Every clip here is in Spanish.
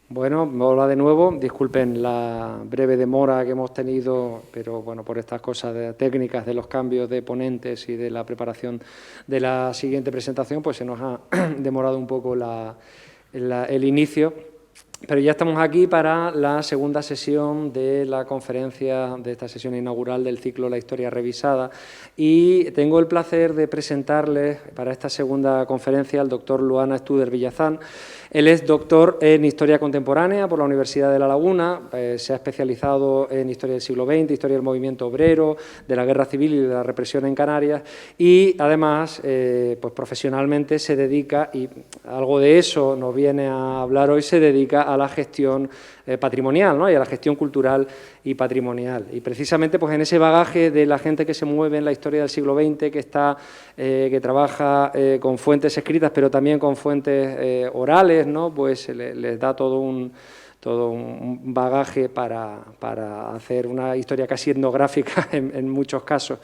Bueno, hola de nuevo. Disculpen la breve demora que hemos tenido, pero bueno, por estas cosas técnicas de los cambios de ponentes y de la preparación de la siguiente presentación, pues se nos ha demorado un poco el inicio. Pero ya estamos aquí para la segunda sesión de la conferencia, de esta sesión inaugural del ciclo La Historia Revisada, y tengo el placer de presentarles para esta segunda conferencia al doctor Luana Studer Villazán. Él es doctor en Historia Contemporánea por la Universidad de La Laguna, se ha especializado en Historia del siglo XX, Historia del movimiento obrero, de la Guerra Civil y de la represión en Canarias, y además, pues profesionalmente se dedica, y algo de eso nos viene a hablar hoy, se dedica a la gestión patrimonial, ¿no? Y a la gestión cultural y patrimonial. Y precisamente pues en ese bagaje de la gente que se mueve en la historia del siglo XX, que trabaja con fuentes escritas, pero también con fuentes orales, ¿no? Pues les da todo un bagaje para hacer una historia casi etnográfica en muchos casos.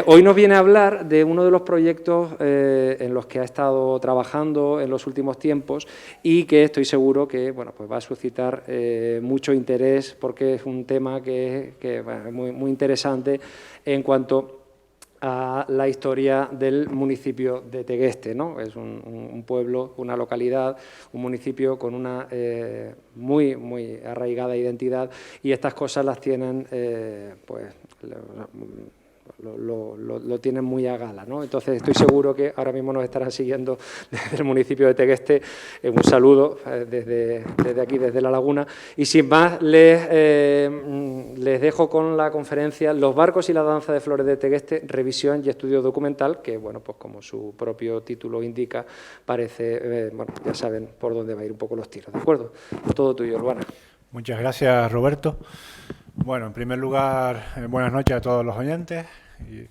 Hoy nos viene a hablar de uno de los proyectos en los que ha estado trabajando en los últimos tiempos y que estoy seguro que bueno, pues va a suscitar mucho interés, porque es un tema que bueno, es muy interesante en cuanto a la historia del municipio de Tegueste, ¿no? Es un pueblo, una localidad, un municipio con una muy arraigada identidad, y estas cosas las tienen, pues, lo tienen muy a gala, ¿no? Entonces estoy seguro que ahora mismo nos estarán siguiendo desde el municipio de Tegueste. Un saludo desde aquí, desde La Laguna. Y sin más, les dejo con la conferencia Los barcos y la danza de flores de Tegueste, revisión y estudio documental, que bueno, pues como su propio título indica, parece, bueno, ya saben por dónde va a ir un poco los tiros, ¿de acuerdo? Todo tuyo, Luana. Muchas gracias, Roberto. Bueno, en primer lugar, buenas noches a todos los oyentes. Y,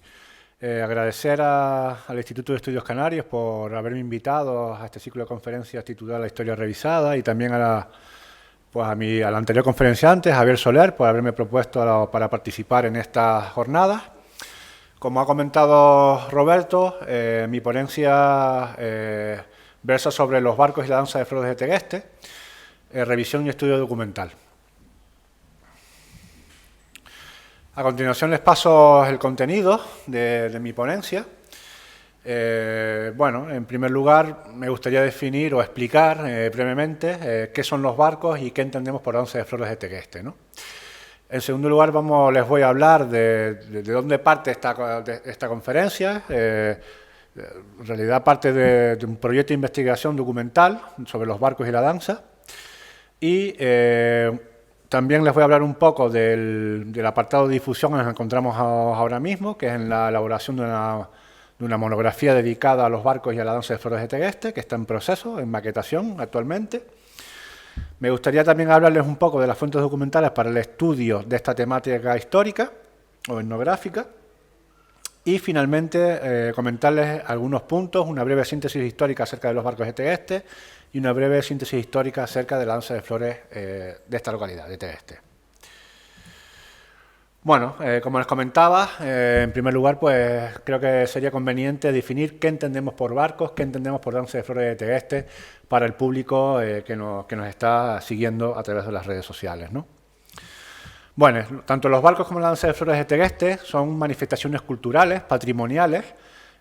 agradecer al Instituto de Estudios Canarios por haberme invitado a este ciclo de conferencias titulado La Historia Revisada, y también al anterior conferenciante, Javier Soler, por haberme propuesto para participar en esta jornada. Como ha comentado Roberto, mi ponencia versa sobre los barcos y la danza de flores de Tegueste, revisión y estudio documental. A continuación les paso el contenido de mi ponencia. Bueno, en primer lugar me gustaría definir o explicar brevemente qué son los barcos y qué entendemos por danza de flores de Tegueste, ¿no? En segundo lugar les voy a hablar de dónde parte esta conferencia. En realidad parte de un proyecto de investigación documental sobre los barcos y la danza. Y también les voy a hablar un poco del apartado de difusión en el que nos encontramos ahora mismo, que es en la elaboración de una monografía dedicada a los barcos y a la danza de flores de Tegueste, que está en proceso, en maquetación actualmente. Me gustaría también hablarles un poco de las fuentes documentales para el estudio de esta temática histórica o etnográfica. Y finalmente comentarles algunos puntos, una breve síntesis histórica acerca de los barcos de Tegueste y una breve síntesis histórica acerca de la danza de flores de esta localidad, de Tegueste. Bueno, como les comentaba, en primer lugar, pues creo que sería conveniente definir qué entendemos por barcos, qué entendemos por danza de flores de Tegueste para el público que nos está siguiendo a través de las redes sociales, ¿no? Bueno, tanto los barcos como la danza de flores de Tegueste son manifestaciones culturales, patrimoniales,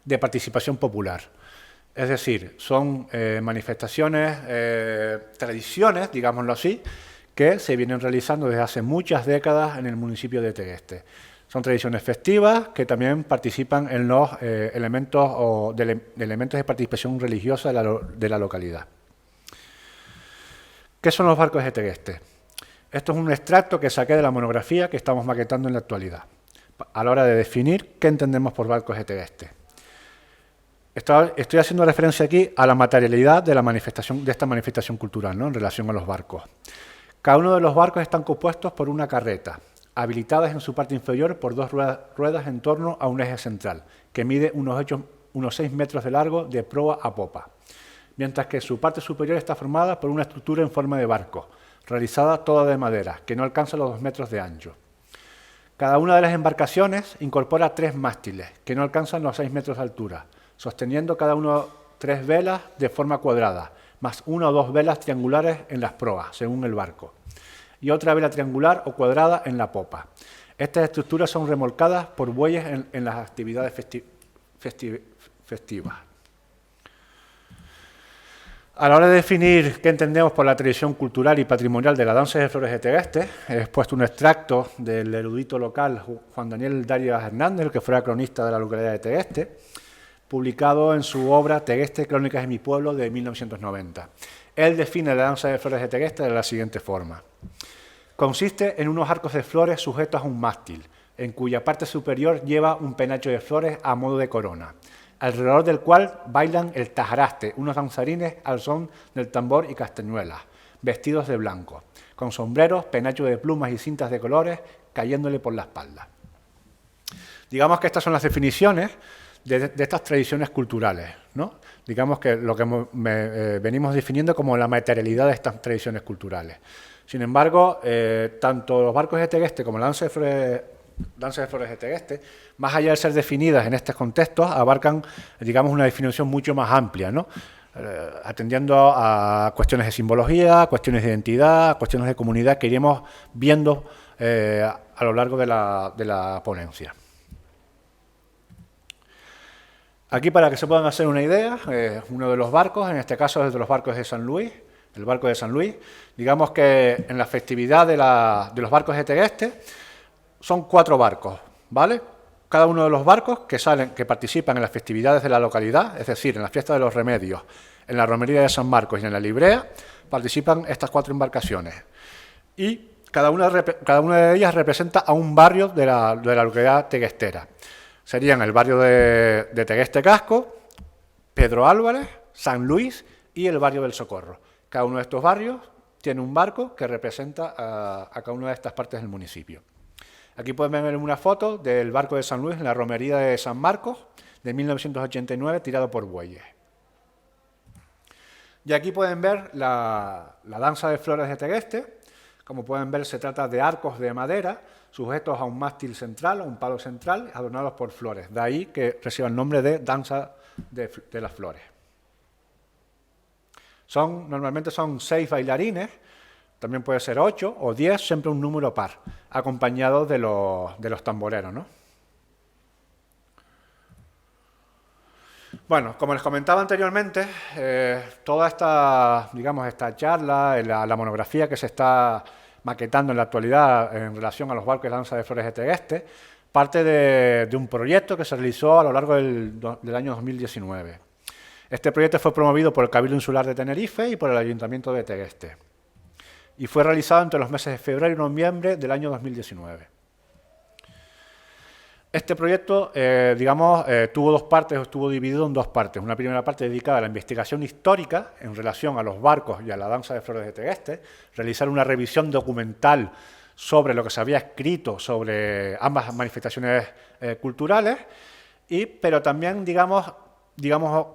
de participación popular. Es decir, son manifestaciones, tradiciones, digámoslo así, que se vienen realizando desde hace muchas décadas en el municipio de Tegueste. Son tradiciones festivas que también participan en los elementos de participación religiosa de la localidad. ¿Qué son los barcos de Tegueste? Esto es un extracto que saqué de la monografía que estamos maquetando en la actualidad, a la hora de definir qué entendemos por barcos de Tegueste. Estoy haciendo referencia aquí a la materialidad de esta manifestación cultural, ¿no?, en relación a los barcos. Cada uno de los barcos están compuestos por una carreta, habilitadas en su parte inferior por dos ruedas en torno a un eje central, que mide unos 6 metros de largo de proa a popa, mientras que su parte superior está formada por una estructura en forma de barco, realizada toda de madera, que no alcanza los 2 metros de ancho. Cada una de las embarcaciones incorpora 3 mástiles, que no alcanzan los 6 metros de altura, sosteniendo cada uno 3 velas de forma cuadrada, más una o dos velas triangulares en las proas, según el barco, y otra vela triangular o cuadrada en la popa. Estas estructuras son remolcadas por bueyes en las actividades festivas. A la hora de definir qué entendemos por la tradición cultural y patrimonial de la danza de flores de Tegueste, he expuesto un extracto del erudito local Juan Daniel Darias Hernández, que fuera cronista de la localidad de Tegueste, publicado en su obra Tegueste, Crónicas de mi pueblo, de 1990. Él define la danza de flores de Tegueste de la siguiente forma. Consiste en unos arcos de flores sujetos a un mástil, en cuya parte superior lleva un penacho de flores a modo de corona, alrededor del cual bailan el tajaraste, unos danzarines al son del tambor y castañuelas, vestidos de blanco, con sombreros, penacho de plumas y cintas de colores cayéndole por la espalda. Digamos que estas son las definiciones de estas tradiciones culturales, ¿no? Digamos que lo que venimos definiendo como la materialidad de estas tradiciones culturales. Sin embargo, tanto los barcos de Tegueste como la danza de flores de Tegueste, más allá de ser definidas en estos contextos, abarcan, digamos, una definición mucho más amplia, ¿no? Atendiendo a cuestiones de simbología, cuestiones de identidad, cuestiones de comunidad que iremos viendo a lo largo de la ponencia. Aquí, para que se puedan hacer una idea, uno de los barcos, en este caso es de los barcos de San Luis, el barco de San Luis. Digamos que en la festividad de los barcos de Tegueste son 4 barcos, ¿vale? Cada uno de los barcos que participan en las festividades de la localidad, es decir, en la fiesta de los remedios, en la romería de San Marcos y en la librea, participan estas 4 embarcaciones. Y cada una de ellas representa a un barrio de la localidad teguestera. Serían el barrio de Tegueste Casco, Pedro Álvarez, San Luis y el barrio del Socorro. Cada uno de estos barrios tiene un barco que representa a cada una de estas partes del municipio. Aquí pueden ver una foto del barco de San Luis en la romería de San Marcos de 1989, tirado por bueyes. Y aquí pueden ver la danza de flores de Tegueste. Como pueden ver, se trata de arcos de madera sujetos a un mástil central, a un palo central, adornados por flores. De ahí que reciba el nombre de danza de las flores. Normalmente son 6 bailarines, también puede ser 8 o 10, siempre un número par, acompañados de los tamboreros, ¿no? Bueno, como les comentaba anteriormente, toda esta charla, la monografía que se está maquetando en la actualidad en relación a los barcos de la danza de flores de Tegueste, parte de un proyecto que se realizó a lo largo del año 2019. Este proyecto fue promovido por el Cabildo Insular de Tenerife y por el Ayuntamiento de Tegueste, y fue realizado entre los meses de febrero y noviembre del año 2019. Este proyecto, tuvo 2 partes, estuvo dividido en 2 partes. Una primera parte dedicada a la investigación histórica en relación a los barcos y a la danza de flores de Tegueste, realizar una revisión documental sobre lo que se había escrito sobre ambas manifestaciones culturales, pero también, digamos,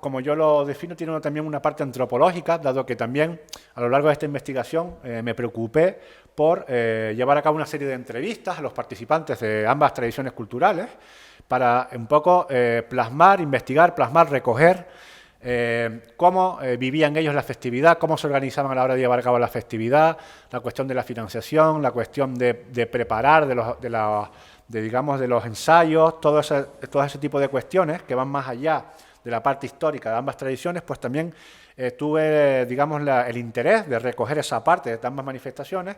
como yo lo defino, tiene también una parte antropológica, dado que también a lo largo de esta investigación me preocupé por llevar a cabo una serie de entrevistas a los participantes de ambas tradiciones culturales para un poco investigar, recoger cómo vivían ellos la festividad, cómo se organizaban a la hora de llevar a cabo la festividad, la cuestión de la financiación, la cuestión de preparar de los ensayos, todo ese tipo de cuestiones que van más allá de la parte histórica de ambas tradiciones. Pues también tuve, el interés de recoger esa parte de ambas manifestaciones,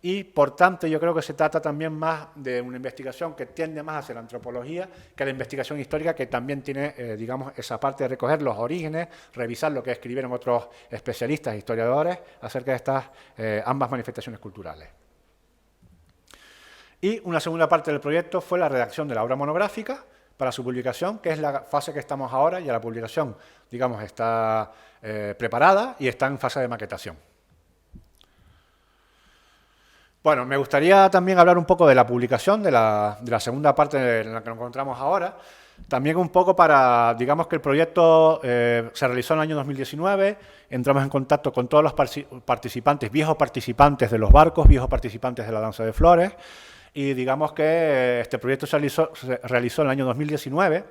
y por tanto yo creo que se trata también más de una investigación que tiende más hacia la antropología que la investigación histórica, que también tiene, esa parte de recoger los orígenes, revisar lo que escribieron otros especialistas, historiadores, acerca de estas ambas manifestaciones culturales. Y una segunda parte del proyecto fue la redacción de la obra monográfica para su publicación, que es la fase que estamos ahora. Ya la publicación, está preparada y está en fase de maquetación. Bueno, me gustaría también hablar un poco de la publicación, de la segunda parte en la que nos encontramos ahora. También un poco para, que el proyecto se realizó en el año 2019, entramos en contacto con todos los participantes, viejos participantes de los barcos, viejos participantes de la danza de flores, y que este proyecto se realizó en el año 2019,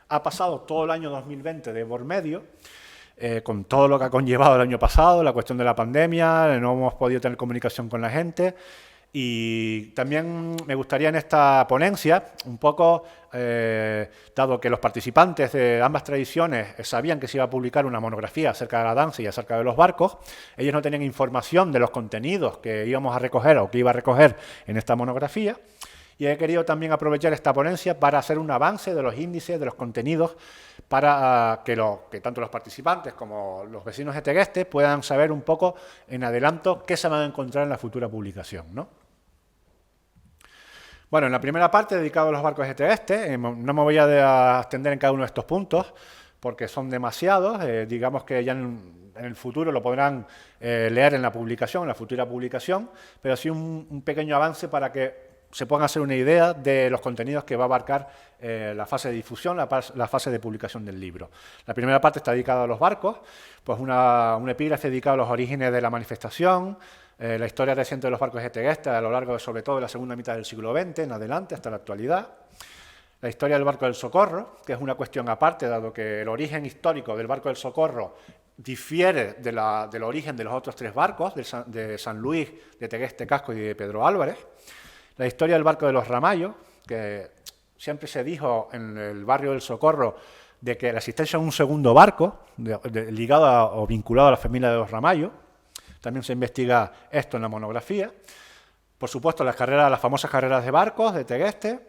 ha pasado todo el año 2020 de por medio, con todo lo que ha conllevado el año pasado, la cuestión de la pandemia, no hemos podido tener comunicación con la gente. Y también me gustaría en esta ponencia, un poco, dado que los participantes de ambas tradiciones sabían que se iba a publicar una monografía acerca de la danza y acerca de los barcos, ellos no tenían información de los contenidos que íbamos a recoger o que iba a recoger en esta monografía, y he querido también aprovechar esta ponencia para hacer un avance de los índices, de los contenidos, para que tanto los participantes como los vecinos de Tegueste puedan saber un poco en adelanto qué se van a encontrar en la futura publicación, ¿no? Bueno, en la primera parte, dedicado a los barcos de Tegueste, no me voy a extender en cada uno de estos puntos, porque son demasiados, digamos que ya en el futuro lo podrán leer en la publicación, en la futura publicación, pero sí un pequeño avance para que se puedan hacer una idea de los contenidos que va a abarcar la fase de difusión, la fase de publicación del libro. La primera parte está dedicada a los barcos, pues un epígrafe dedicado a los orígenes de la manifestación, la historia reciente de los barcos de Tegueste a lo largo, sobre todo, de la segunda mitad del siglo XX en adelante, hasta la actualidad. La historia del barco del Socorro, que es una cuestión aparte, dado que el origen histórico del barco del Socorro difiere del origen de los otros tres barcos, de San Luis, de Tegueste Casco y de Pedro Álvarez. La historia del barco de los Ramallos, que siempre se dijo en el barrio del Socorro de que la existencia de un segundo barco ligado o vinculado a la familia de los Ramallos. También se investiga esto en la monografía. Por supuesto, las famosas carreras de barcos de Tegueste.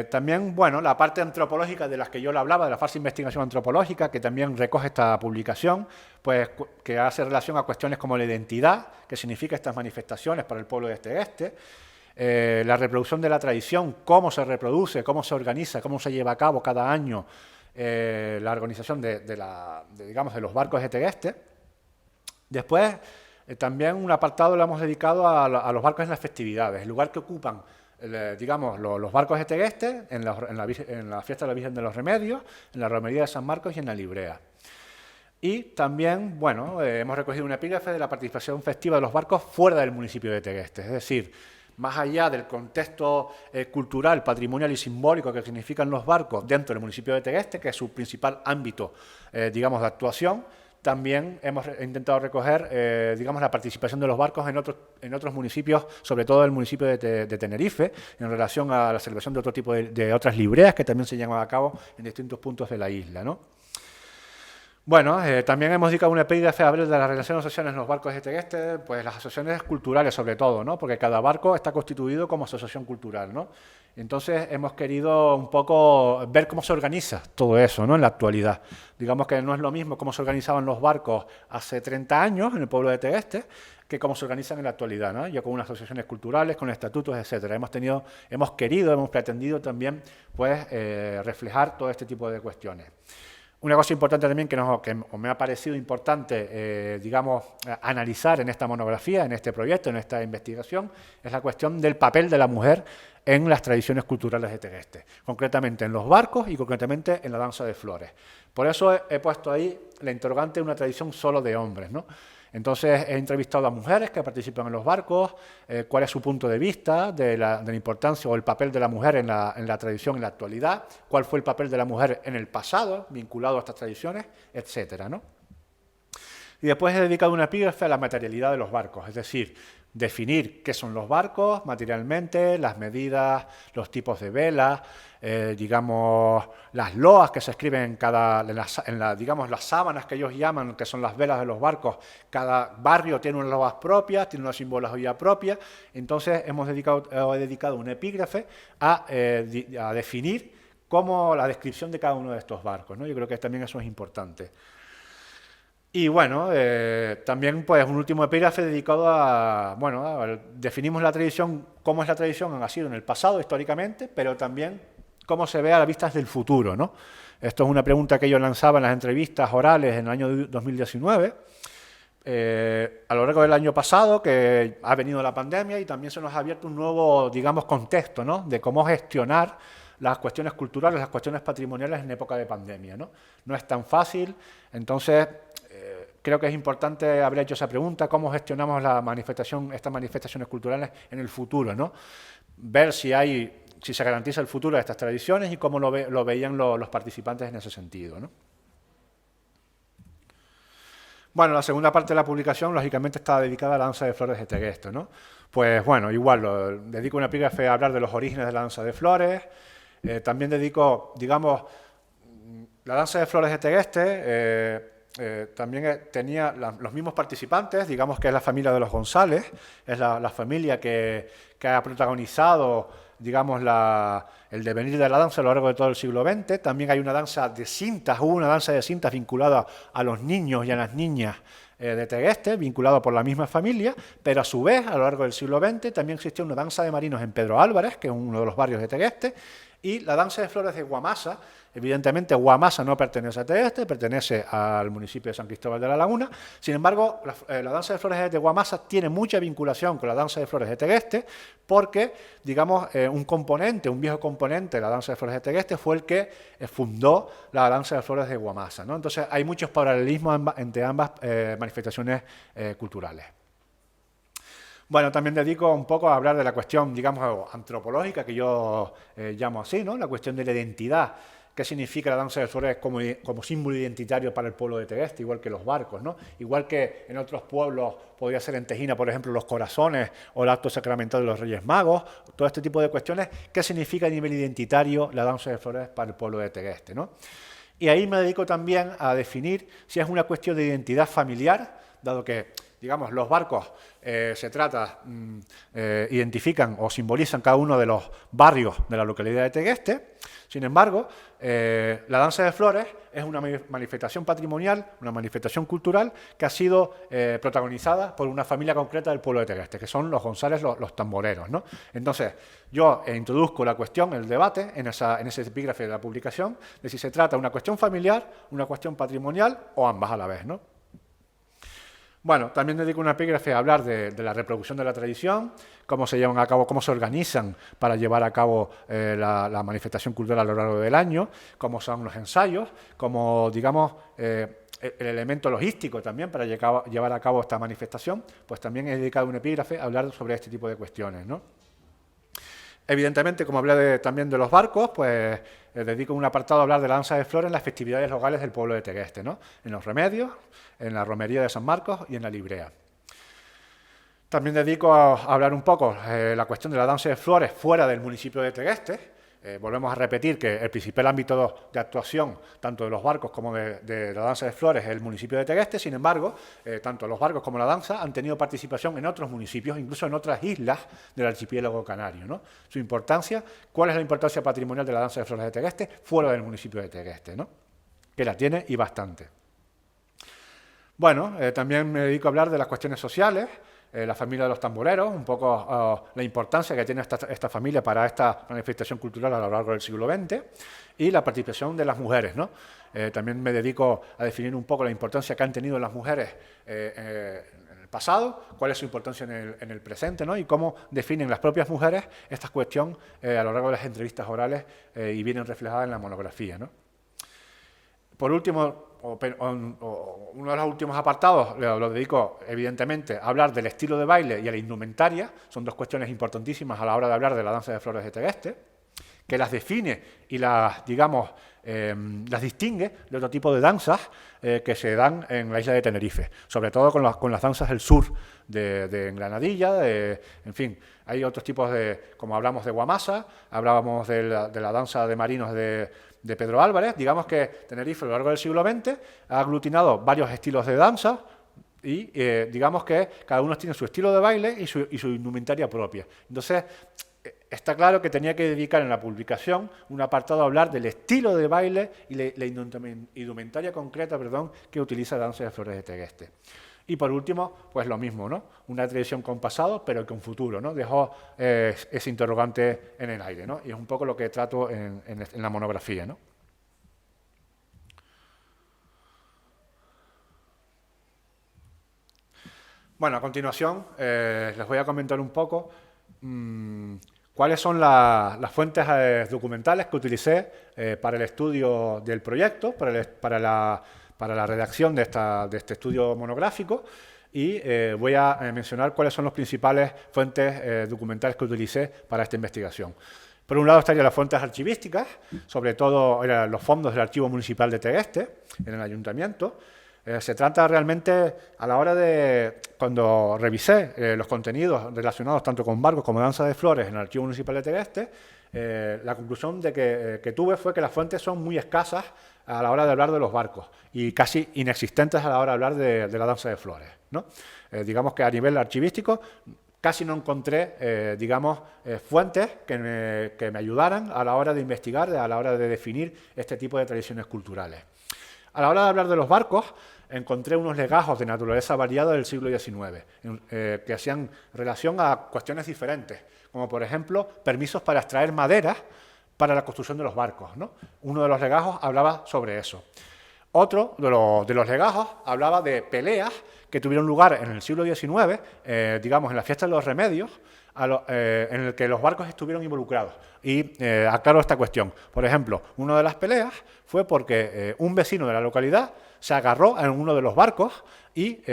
También, bueno, la parte antropológica de las que yo le hablaba, de la fase de investigación antropológica, que también recoge esta publicación, pues que hace relación a cuestiones como la identidad, que significa estas manifestaciones para el pueblo de Tegueste, la reproducción de la tradición, cómo se reproduce, cómo se organiza, cómo se lleva a cabo cada año la organización digamos, de los barcos de Tegueste. Después, también un apartado lo hemos dedicado a los barcos en las festividades, el lugar que ocupan, digamos, los barcos de Tegueste en la fiesta de la Virgen de los Remedios, en la romería de San Marcos y en la Librea. Y también, bueno, hemos recogido un epígrafe de la participación festiva de los barcos fuera del municipio de Tegueste, es decir, más allá del contexto cultural, patrimonial y simbólico que significan los barcos dentro del municipio de Tegueste, que es su principal ámbito, digamos, de actuación. También hemos intentado recoger, digamos, la participación de los barcos en otros municipios, sobre todo el municipio de Tenerife, en relación a la celebración de otro tipo de otras libreas que también se llevan a cabo en distintos puntos de la isla, ¿no? Bueno, también hemos dedicado un epígrafe a hablar de las relaciones sociales en los barcos de Tegueste, pues las asociaciones culturales sobre todo, ¿no? Porque cada barco está constituido como asociación cultural, ¿no? Entonces hemos querido un poco ver cómo se organiza todo eso, ¿no? En la actualidad. Digamos que no es lo mismo cómo se organizaban los barcos hace 30 años en el pueblo de Tegueste que cómo se organizan en la actualidad, ¿no? Ya con unas asociaciones culturales, con estatutos, etcétera. Hemos pretendido también, pues, reflejar todo este tipo de cuestiones. Una cosa importante también que me ha parecido importante, digamos, analizar en esta monografía, en este proyecto, en esta investigación, es la cuestión del papel de la mujer en las tradiciones culturales de Tegueste, concretamente en los barcos y concretamente en la danza de flores. Por eso he puesto ahí la interrogante de una tradición solo de hombres, ¿no? Entonces he entrevistado a mujeres que participan en los barcos, cuál es su punto de vista de la importancia o el papel de la mujer en la tradición en la actualidad, cuál fue el papel de la mujer en el pasado vinculado a estas tradiciones, etcétera, ¿no? Y después he dedicado una epígrafe a la materialidad de los barcos, es decir, definir qué son los barcos materialmente, las medidas, los tipos de velas, digamos, las loas que se escriben digamos, las sábanas que ellos llaman, que son las velas de los barcos. Cada barrio tiene unas loas propias, tiene una simbología propia. Entonces he dedicado un epígrafe a definir la descripción de cada uno de estos barcos, ¿no? Yo creo que también eso es importante. Y bueno, también pues un último epígrafe dedicado definimos la tradición, cómo es la tradición, ha sido en el pasado históricamente, pero también cómo se ve a las vistas del futuro, ¿no? Esto es una pregunta que yo lanzaba en las entrevistas orales en el año 2019, a lo largo del año pasado, que ha venido la pandemia y también se nos ha abierto un nuevo, digamos, contexto, ¿no? De cómo gestionar las cuestiones culturales, las cuestiones patrimoniales en época de pandemia, ¿no? No es tan fácil, entonces creo que es importante haber hecho esa pregunta, cómo gestionamos estas manifestaciones culturales en el futuro, ¿no? Ver si se garantiza el futuro de estas tradiciones y cómo lo veían los participantes en ese sentido, ¿no? Bueno, la segunda parte de la publicación, lógicamente, está dedicada a la danza de flores de Tegueste, ¿no? Pues bueno, igual, dedico un epígrafe a hablar de los orígenes de la danza de flores. También dedico, digamos, la danza de flores de Tegueste también tenía los mismos participantes, digamos que es la familia de los González, es la familia que ha protagonizado, digamos, el devenir de la danza a lo largo de todo el siglo XX. También hay una danza de cintas, hubo una danza de cintas vinculada a los niños y a las niñas de Tegueste, vinculado por la misma familia, pero a su vez, a lo largo del siglo XX, también existió una danza de marinos en Pedro Álvarez, que es uno de los barrios de Tegueste, y la danza de flores de Guamasa. Evidentemente, Guamasa no pertenece a Tegueste, pertenece al municipio de San Cristóbal de la Laguna. Sin embargo, la danza de flores de Guamasa tiene mucha vinculación con la danza de flores de Tegueste, porque, digamos, un viejo componente de la danza de flores de Tegueste fue el que fundó la danza de flores de Guamasa, ¿no? Entonces, hay muchos paralelismos entre ambas manifestaciones culturales. Bueno, también dedico un poco a hablar de la cuestión, digamos, antropológica, que yo llamo así, ¿no? La cuestión de la identidad. ¿Qué significa la danza de flores como símbolo identitario para el pueblo de Tegueste, igual que los barcos, ¿no? Igual que en otros pueblos, podría ser en Tejina, por ejemplo, los corazones o el acto sacramental de los Reyes Magos, todo este tipo de cuestiones. ¿Qué significa a nivel identitario la danza de flores para el pueblo de Tegueste, ¿no? Y ahí me dedico también a definir si es una cuestión de identidad familiar, dado que, digamos, los barcos identifican o simbolizan cada uno de los barrios de la localidad de Tegueste. Sin embargo, la danza de flores es una manifestación patrimonial, una manifestación cultural que ha sido protagonizada por una familia concreta del pueblo de Tegueste, que son los González, los tamboreros, ¿no? Entonces, yo introduzco la cuestión, el debate, en ese epígrafe de la publicación, de si se trata de una cuestión familiar, una cuestión patrimonial o ambas a la vez, ¿no? Bueno, también dedico un epígrafe a hablar de la reproducción de la tradición, cómo se llevan a cabo, cómo se organizan para llevar a cabo la manifestación cultural a lo largo del año, cómo son los ensayos, como, digamos, el elemento logístico también para llevar a cabo esta manifestación, pues también he dedicado un epígrafe a hablar sobre este tipo de cuestiones, ¿no? Evidentemente, como hablé también de los barcos, pues dedico un apartado a hablar de la danza de flores en las festividades locales del pueblo de Tegueste, ¿no? En los remedios, en la romería de San Marcos y en la librea. También dedico a hablar un poco la cuestión de la danza de flores fuera del municipio de Tegueste. Volvemos a repetir que el principal ámbito de actuación, tanto de los barcos como de la danza de flores, es el municipio de Tegueste. Sin embargo, tanto los barcos como la danza han tenido participación en otros municipios, incluso en otras islas del archipiélago canario, ¿no? Su importancia, ¿cuál es la importancia patrimonial de la danza de flores de Tegueste fuera del municipio de Tegueste, ¿no? Que la tiene y bastante. Bueno, también me dedico a hablar de las cuestiones sociales, la familia de los tamboreros, un poco la importancia que tiene esta familia para esta manifestación cultural a lo largo del siglo XX, y la participación de las mujeres, ¿no? También me dedico a definir un poco la importancia que han tenido las mujeres en el pasado, cuál es su importancia en el presente, ¿no? Y cómo definen las propias mujeres esta cuestión a lo largo de las entrevistas orales y vienen reflejadas en la monografía, ¿no? Por último, uno de los últimos apartados lo dedico, evidentemente, a hablar del estilo de baile y a la indumentaria. Son dos cuestiones importantísimas a la hora de hablar de la danza de flores de Tegueste, que las define y las, digamos, las distingue de otro tipo de danzas que se dan en la isla de Tenerife, sobre todo con las danzas del sur de Granadilla, en fin, hay otros tipos como hablamos de Guamasa, hablábamos de la danza de marinos de Pedro Álvarez. Digamos que Tenerife a lo largo del siglo XX ha aglutinado varios estilos de danza y digamos que cada uno tiene su estilo de baile y su indumentaria propia. Entonces, está claro que tenía que dedicar en la publicación un apartado a hablar del estilo de baile y la indumentaria concreta, que utiliza la danza de flores de Tegueste. Y por último, pues lo mismo, ¿no? Una tradición con pasado, pero con futuro, ¿no? Dejó ese interrogante en el aire, ¿no? Y es un poco lo que trato en la monografía, ¿no? Bueno, a continuación les voy a comentar un poco cuáles son las fuentes documentales que utilicé para el estudio del proyecto, para la redacción de este estudio monográfico, y voy a mencionar cuáles son las principales fuentes documentales que utilicé para esta investigación. Por un lado estarían las fuentes archivísticas, sobre todo eran los fondos del Archivo Municipal de Tegueste, en el Ayuntamiento. Se trata realmente, a la hora de, cuando revisé los contenidos relacionados tanto con barcos como danza de flores en el Archivo Municipal de Tegueste, la conclusión que tuve fue que las fuentes son muy escasas a la hora de hablar de los barcos y casi inexistentes a la hora de hablar de la danza de flores, ¿no? Digamos que a nivel archivístico casi no encontré, fuentes que me ayudaran a la hora de investigar, a la hora de definir este tipo de tradiciones culturales. A la hora de hablar de los barcos, encontré unos legajos de naturaleza variada del siglo XIX, que hacían relación a cuestiones diferentes, como por ejemplo permisos para extraer madera para la construcción de los barcos, ¿no? Uno de los legajos hablaba sobre eso. Otro de los legajos hablaba de peleas que tuvieron lugar en el siglo XIX, en la fiesta de los remedios, en el que los barcos estuvieron involucrados. Y aclaro esta cuestión. Por ejemplo, una de las peleas fue porque un vecino de la localidad se agarró en uno de los barcos y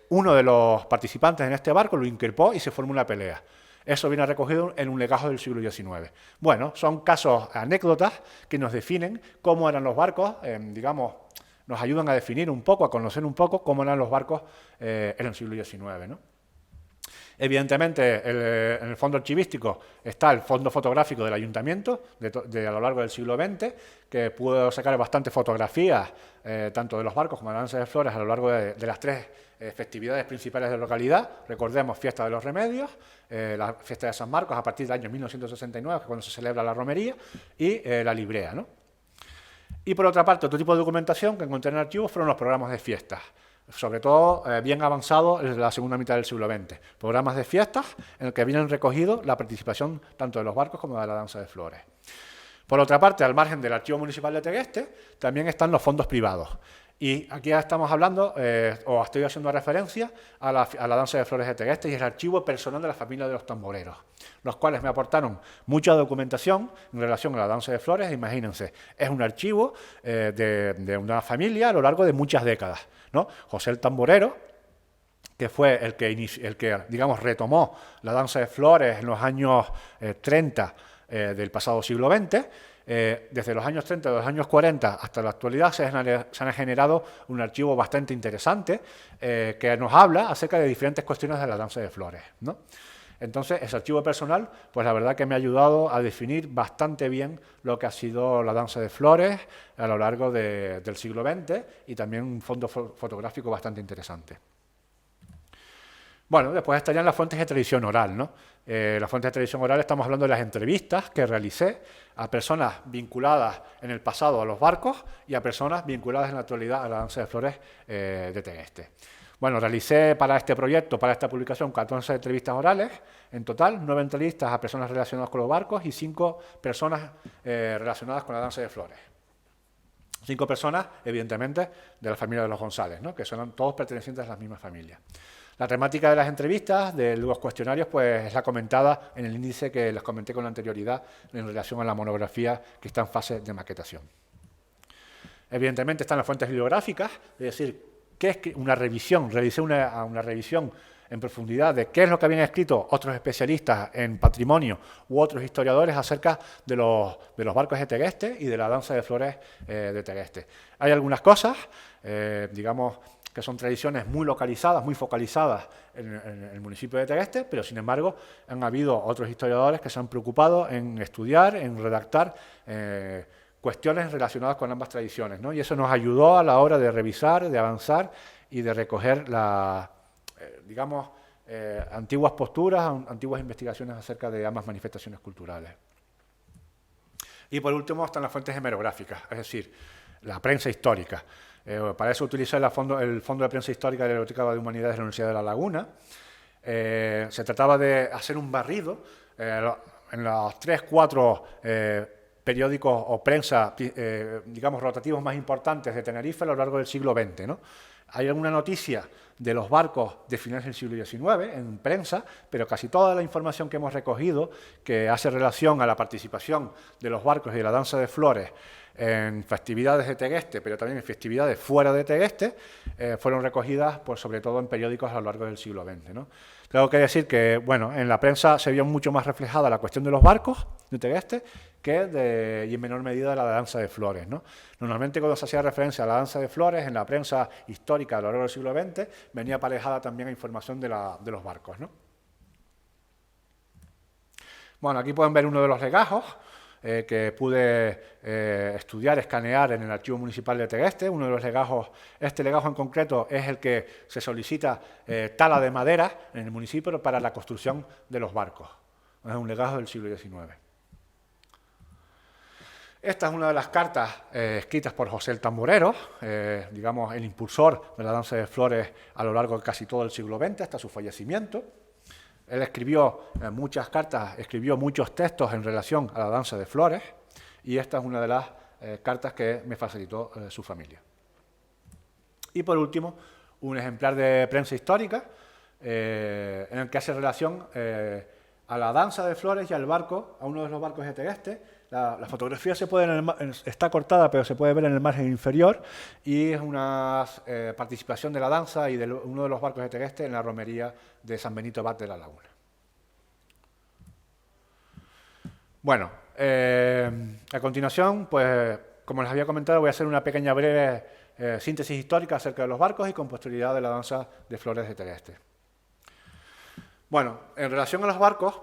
uno de los participantes en este barco lo increpó y se formó una pelea. Eso viene recogido en un legajo del siglo XIX. Bueno, son casos, anécdotas que nos definen cómo eran los barcos, nos ayudan a definir un poco, a conocer un poco cómo eran los barcos en el siglo XIX, ¿no? Evidentemente, en el fondo archivístico está el fondo fotográfico del ayuntamiento a lo largo del siglo XX, que pudo sacar bastantes fotografías, tanto de los barcos como de la danza de flores, a lo largo de las tres festividades principales de la localidad. Recordemos Fiesta de los Remedios, la Fiesta de San Marcos a partir del año 1969, cuando se celebra la romería, y la librea, ¿no? Y por otra parte, otro tipo de documentación que encontré en el archivo fueron los programas de fiestas, sobre todo bien avanzados en la segunda mitad del siglo XX. Programas de fiestas en el que vienen recogidos la participación tanto de los barcos como de la danza de flores. Por otra parte, al margen del Archivo Municipal de Tegueste, también están los fondos privados. Y aquí ya estamos hablando, o estoy haciendo referencia a la danza de flores de Tegueste y el archivo personal de la familia de los tamboreros, los cuales me aportaron mucha documentación en relación a la danza de flores. Imagínense, es un archivo de una familia a lo largo de muchas décadas, ¿no? José el Tamborero, que fue el que retomó la danza de flores en los años 30 del pasado siglo XX. Desde los años 30 de los años 40 hasta la actualidad se han generado un archivo bastante interesante que nos habla acerca de diferentes cuestiones de la danza de flores, ¿no? Entonces, ese archivo personal, pues la verdad que me ha ayudado a definir bastante bien lo que ha sido la danza de flores a lo largo del siglo XX y también un fondo fotográfico bastante interesante. Bueno, después estarían las fuentes de tradición oral, ¿no? Las fuentes de tradición oral, estamos hablando de las entrevistas que realicé a personas vinculadas en el pasado a los barcos y a personas vinculadas en la actualidad a la danza de flores de Tegueste. Bueno, realicé para este proyecto, para esta publicación, 14 entrevistas orales, en total, 9 entrevistas a personas relacionadas con los barcos y 5 personas relacionadas con la danza de flores. 5 personas, evidentemente, de la familia de los González, ¿no? Que son todos pertenecientes a las mismas familias. La temática de las entrevistas, de los cuestionarios, pues es la comentada en el índice que les comenté con anterioridad en relación a la monografía que está en fase de maquetación. Evidentemente están las fuentes bibliográficas, es decir, ¿qué es una revisión? Realicé una revisión en profundidad de qué es lo que habían escrito otros especialistas en patrimonio u otros historiadores acerca de los barcos de Tegueste y de la danza de flores de Tegueste. Hay algunas cosas, que son tradiciones muy localizadas, muy focalizadas en el municipio de Tegueste, pero sin embargo han habido otros historiadores que se han preocupado en estudiar, en redactar cuestiones relacionadas con ambas tradiciones, ¿no? Y eso nos ayudó a la hora de revisar, de avanzar y de recoger antiguas posturas, antiguas investigaciones acerca de ambas manifestaciones culturales. Y por último están las fuentes hemerográficas, es decir, la prensa histórica. Para eso utilicé el Fondo de Prensa Histórica de la Biblioteca de Humanidades de la Universidad de La Laguna. Se trataba de hacer un barrido en los 3 o 4 periódicos o prensa, rotativos más importantes de Tenerife a lo largo del siglo XX, ¿no? Hay alguna noticia de los barcos de finales del siglo XIX en prensa, pero casi toda la información que hemos recogido, que hace relación a la participación de los barcos y de la danza de flores en festividades de Tegueste, pero también en festividades fuera de Tegueste, fueron recogidas sobre todo en periódicos a lo largo del siglo XX, ¿no? Tengo que decir que, bueno, en la prensa se vio mucho más reflejada la cuestión de los barcos de Tegueste y en menor medida la danza de flores, ¿no? Normalmente cuando se hacía referencia a la danza de flores, en la prensa histórica a lo largo del siglo XX, venía aparejada también a información de los barcos, ¿no? Bueno, aquí pueden ver uno de los legajos que pude estudiar, escanear en el Archivo Municipal de Tegueste. Uno de los legajos, este legajo en concreto es el que se solicita tala de madera en el municipio para la construcción de los barcos. Es un legajo del siglo XIX. Esta es una de las cartas escritas por José el Tamborero, digamos el impulsor de la danza de flores a lo largo de casi todo el siglo XX, hasta su fallecimiento. Él escribió muchas cartas, escribió muchos textos en relación a la danza de flores, y esta es una de las cartas que me facilitó su familia. Y por último, un ejemplar de prensa histórica en el que hace relación a la danza de flores y al barco, a uno de los barcos de Tegueste. La fotografía está cortada, pero se puede ver en el margen inferior, y es una participación de la danza y de uno de los barcos de Tegueste en la romería de San Benito Abad de la Laguna. Bueno, a continuación, pues, como les había comentado, voy a hacer una pequeña breve síntesis histórica acerca de los barcos y con posterioridad de la danza de flores de Tegueste. Bueno, en relación a los barcos,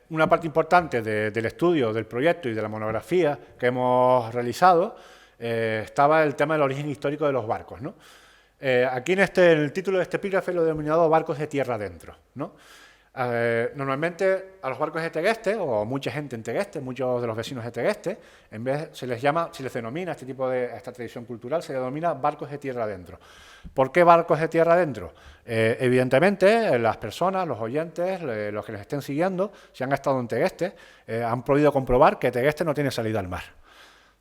una parte importante del estudio, del proyecto y de la monografía que hemos realizado estaba el tema del origen histórico de los barcos, ¿no? Aquí en el título de este epígrafe lo he denominado barcos de tierra adentro, ¿no? Normalmente a los barcos de Tegueste, o mucha gente en Tegueste, muchos de los vecinos de Tegueste, en vez se les denomina esta tradición cultural, se denomina barcos de tierra adentro. ¿Por qué barcos de tierra adentro? Evidentemente, las personas, los oyentes, los que les estén siguiendo, si han estado en Tegueste, han podido comprobar que Tegueste no tiene salida al mar.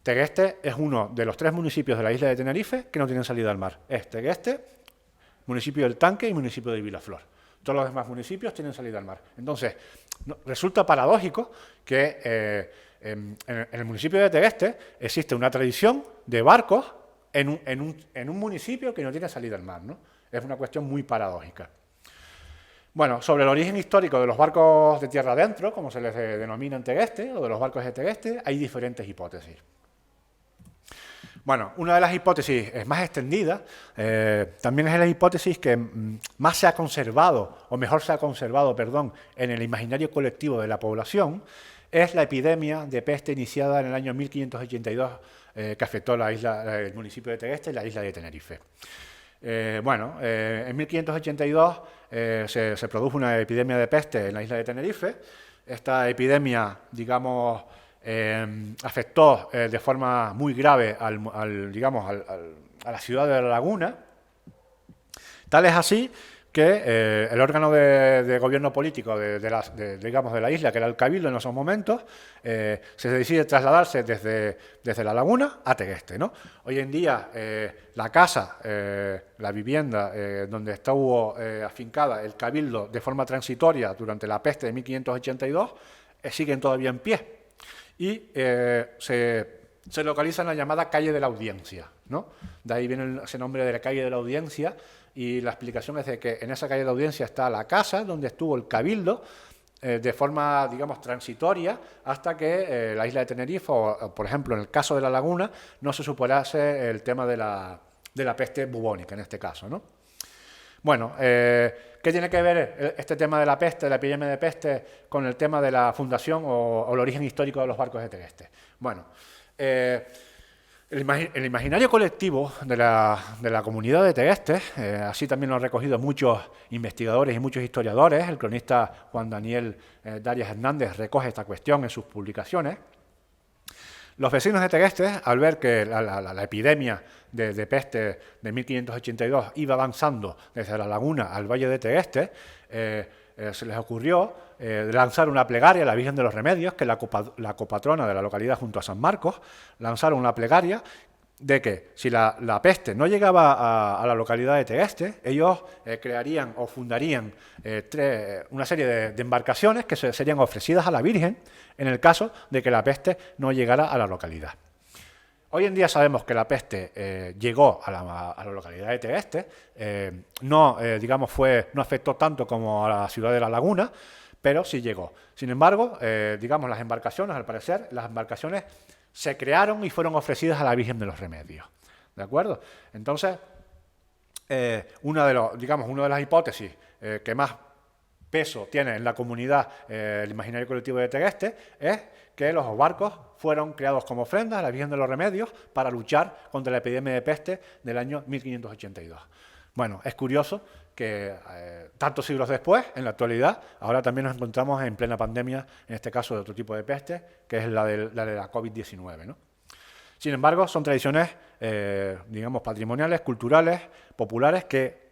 Tegueste es uno de los 3 municipios de la isla de Tenerife que no tienen salida al mar. Es Tegueste, municipio del Tanque y municipio de Vilaflor. Todos los demás municipios tienen salida al mar. Entonces, resulta paradójico que en el municipio de Tegueste existe una tradición de barcos en un municipio que no tiene salida al mar, ¿no? Es una cuestión muy paradójica. Bueno, sobre el origen histórico de los barcos de tierra adentro, como se les denomina en Tegueste, o de los barcos de Tegueste, hay diferentes hipótesis. Bueno, una de las hipótesis más extendidas también es la hipótesis que más se ha conservado, o mejor se ha conservado, perdón, en el imaginario colectivo de la población, es la epidemia de peste iniciada en el año 1582 que afectó el municipio de Tegueste y la isla de Tenerife. En 1582 se produjo una epidemia de peste en la isla de Tenerife. Esta epidemia, digamos, afectó de forma muy grave a la ciudad de La Laguna. Tal es así que el órgano de gobierno político de la isla, que era el Cabildo en esos momentos, se decide trasladarse desde La Laguna a Tegueste, ¿no? Hoy en día la casa, la vivienda donde estuvo afincada el Cabildo de forma transitoria durante la peste de 1582 siguen todavía en pie. Y se localiza en la llamada calle de la Audiencia, ¿no? De ahí viene ese nombre de la calle de la Audiencia, y la explicación es de que en esa calle de la Audiencia está la casa donde estuvo el Cabildo de forma, digamos, transitoria hasta que la isla de Tenerife, o por ejemplo en el caso de La Laguna, no se superase el tema de la peste bubónica en este caso, ¿no? Bueno, ¿qué tiene que ver este tema de la peste, de la epidemia de peste, con el tema de la fundación o el origen histórico de los barcos de Tegueste? Bueno, el imaginario colectivo de la comunidad de Tegueste, así también lo han recogido muchos investigadores y muchos historiadores. El cronista Juan Daniel Darias Hernández recoge esta cuestión en sus publicaciones. Los vecinos de Tegueste, al ver que la epidemia de peste de 1582 iba avanzando desde La Laguna al Valle de Tegueste, se les ocurrió lanzar una plegaria a la Virgen de los Remedios, que es la copatrona de la localidad junto a San Marcos. Lanzaron una plegaria de que si la peste no llegaba a la localidad de Tegueste, ellos crearían o fundarían una serie de embarcaciones que serían ofrecidas a la Virgen en el caso de que la peste no llegara a la localidad. Hoy en día sabemos que la peste llegó a la localidad de Tegueste, no afectó tanto como a la ciudad de La Laguna, pero sí llegó. Sin embargo, digamos, las embarcaciones, al parecer, las embarcaciones se crearon y fueron ofrecidas a la Virgen de los Remedios. ¿De acuerdo? Entonces, una de las hipótesis que más peso tiene en la comunidad el imaginario colectivo de Tegueste es que los barcos fueron creados como ofrendas a la Virgen de los Remedios para luchar contra la epidemia de peste del año 1582. Bueno, es curioso que tantos siglos después, en la actualidad, ahora también nos encontramos en plena pandemia, en este caso de otro tipo de peste, que es la de la COVID-19, ¿no? Sin embargo, son tradiciones, digamos, patrimoniales, culturales, populares, que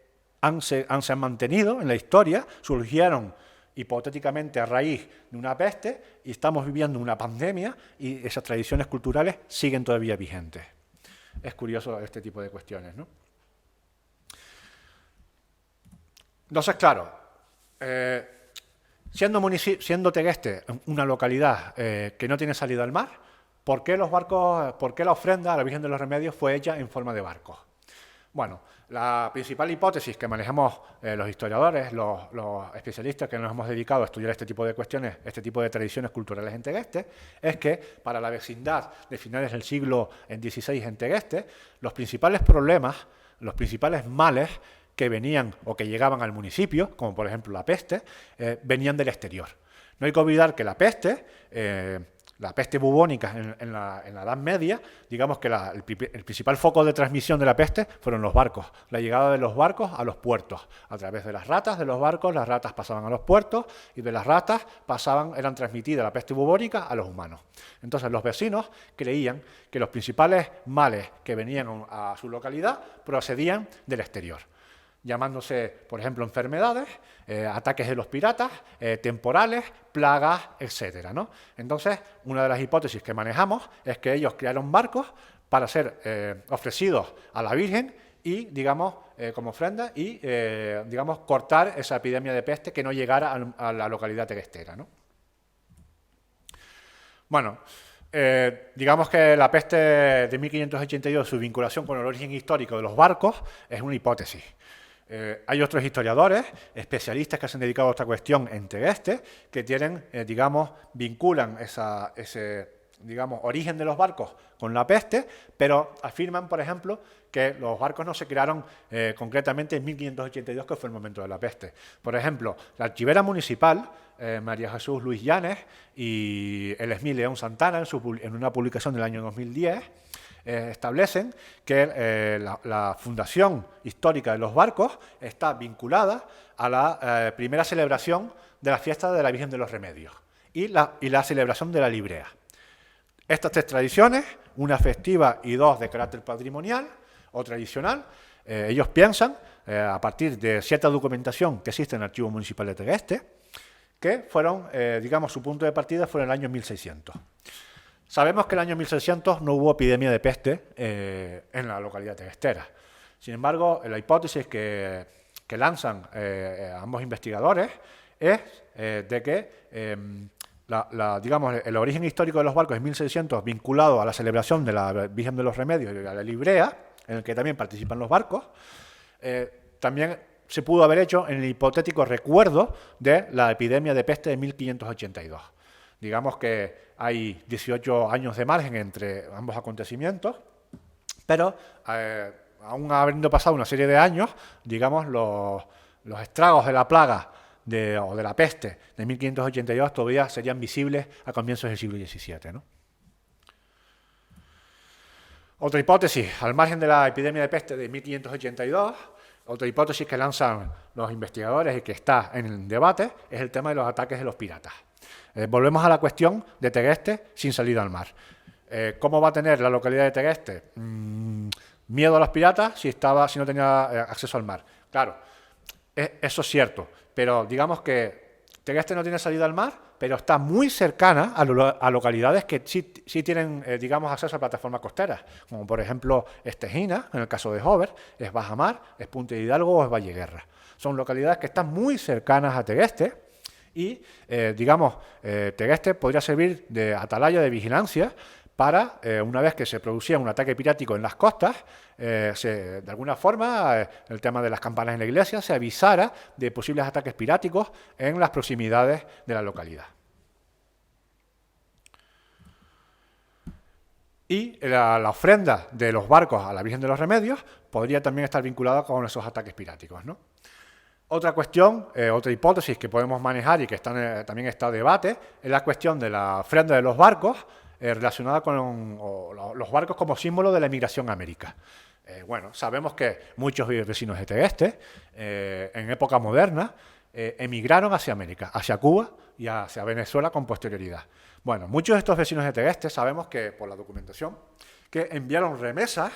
se han mantenido en la historia, surgieron hipotéticamente a raíz de una peste y estamos viviendo una pandemia y esas tradiciones culturales siguen todavía vigentes. Es curioso este tipo de cuestiones, ¿no? Entonces, claro, siendo Tegueste una localidad que no tiene salida al mar, ¿por qué la ofrenda a la Virgen de los Remedios fue hecha en forma de barcos? Bueno, la principal hipótesis que manejamos los historiadores, los especialistas que nos hemos dedicado a estudiar este tipo de cuestiones, este tipo de tradiciones culturales en Tegueste, es que para la vecindad de finales del siglo XVI en Tegueste, los principales problemas, los principales males que venían o que llegaban al municipio, como por ejemplo la peste, venían del exterior. No hay que olvidar que la peste bubónica en la Edad Media, digamos que el principal foco de transmisión de la peste fueron los barcos, la llegada de los barcos a los puertos. A través de las ratas de los barcos, las ratas pasaban a los puertos y de las ratas eran transmitidas la peste bubónica a los humanos. Entonces los vecinos creían que los principales males que venían a su localidad procedían del exterior, llamándose, por ejemplo, enfermedades, ataques de los piratas, temporales, plagas, etcétera, ¿no? Entonces, una de las hipótesis que manejamos es que ellos crearon barcos para ser ofrecidos a la Virgen y, digamos, como ofrenda y, digamos, cortar esa epidemia de peste que no llegara a la localidad teguestera, ¿no? Bueno, digamos que la peste de 1582, su vinculación con el origen histórico de los barcos, es una hipótesis. Hay otros historiadores, especialistas que se han dedicado a esta cuestión en Tegueste, que tienen, vinculan ese origen de los barcos con la peste, pero afirman, por ejemplo, que los barcos no se crearon concretamente en 1582, que fue el momento de la peste. Por ejemplo, la archivera municipal, María Jesús Luis Llanes y el Esmí León Santana, en una publicación del año 2010, establecen que la fundación histórica de los barcos está vinculada a la primera celebración de la fiesta de la Virgen de los Remedios y la celebración de la Librea. Estas tres tradiciones, una festiva y dos de carácter patrimonial o tradicional, ellos piensan, a partir de cierta documentación que existe en el Archivo Municipal de Tegueste, que fueron, su punto de partida fue en el año 1600. Sabemos que en el año 1600 no hubo epidemia de peste en la localidad teguestera. Sin embargo, la hipótesis que lanzan ambos investigadores es de que el origen histórico de los barcos en 1600 vinculado a la celebración de la Virgen de los Remedios y a la Librea, en el que también participan los barcos, también se pudo haber hecho en el hipotético recuerdo de la epidemia de peste de 1582. Digamos que hay 18 años de margen entre ambos acontecimientos, pero aún habiendo pasado una serie de años, digamos, los estragos de la plaga o de la peste de 1582 todavía serían visibles a comienzos del siglo XVII, ¿no? Otra hipótesis, al margen de la epidemia de peste de 1582, otra hipótesis que lanzan los investigadores y que está en el debate es el tema de los ataques de los piratas. Volvemos a la cuestión de Tegueste sin salida al mar. ¿Cómo va a tener la localidad de Tegueste miedo a los piratas si no tenía acceso al mar? Claro, eso es cierto, pero digamos que Tegueste no tiene salida al mar, pero está muy cercana a localidades que sí tienen, acceso a plataformas costeras, como por ejemplo Estejina, en el caso de Jover, es Bajamar, es Punta de Hidalgo o es Valleguerra. Son localidades que están muy cercanas a Tegueste y, Tegueste podría servir de atalaya de vigilancia para, una vez que se producía un ataque pirático en las costas, de alguna forma, el tema de las campanas en la iglesia, se avisara de posibles ataques piráticos en las proximidades de la localidad. Y la ofrenda de los barcos a la Virgen de los Remedios podría también estar vinculada con esos ataques piráticos, ¿no? Otra cuestión, otra hipótesis que podemos manejar y que también está a debate, es la cuestión de la ofrenda de los barcos relacionada con los barcos como símbolo de la emigración a América. Bueno, sabemos que muchos vecinos de Tegueste, en época moderna, emigraron hacia América, hacia Cuba y hacia Venezuela con posterioridad. Bueno, muchos de estos vecinos de Tegueste sabemos que, por la documentación, que enviaron remesas,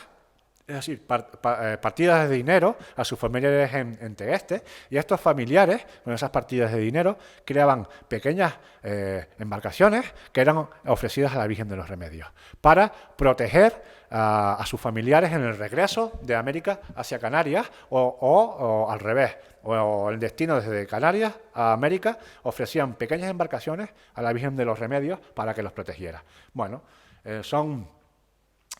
es decir, partidas de dinero a sus familiares en Tegueste, y estos familiares, con esas partidas de dinero, creaban pequeñas embarcaciones que eran ofrecidas a la Virgen de los Remedios, para proteger a sus familiares en el regreso de América hacia Canarias, o al revés, o el destino desde Canarias a América, ofrecían pequeñas embarcaciones a la Virgen de los Remedios para que los protegiera. Bueno, son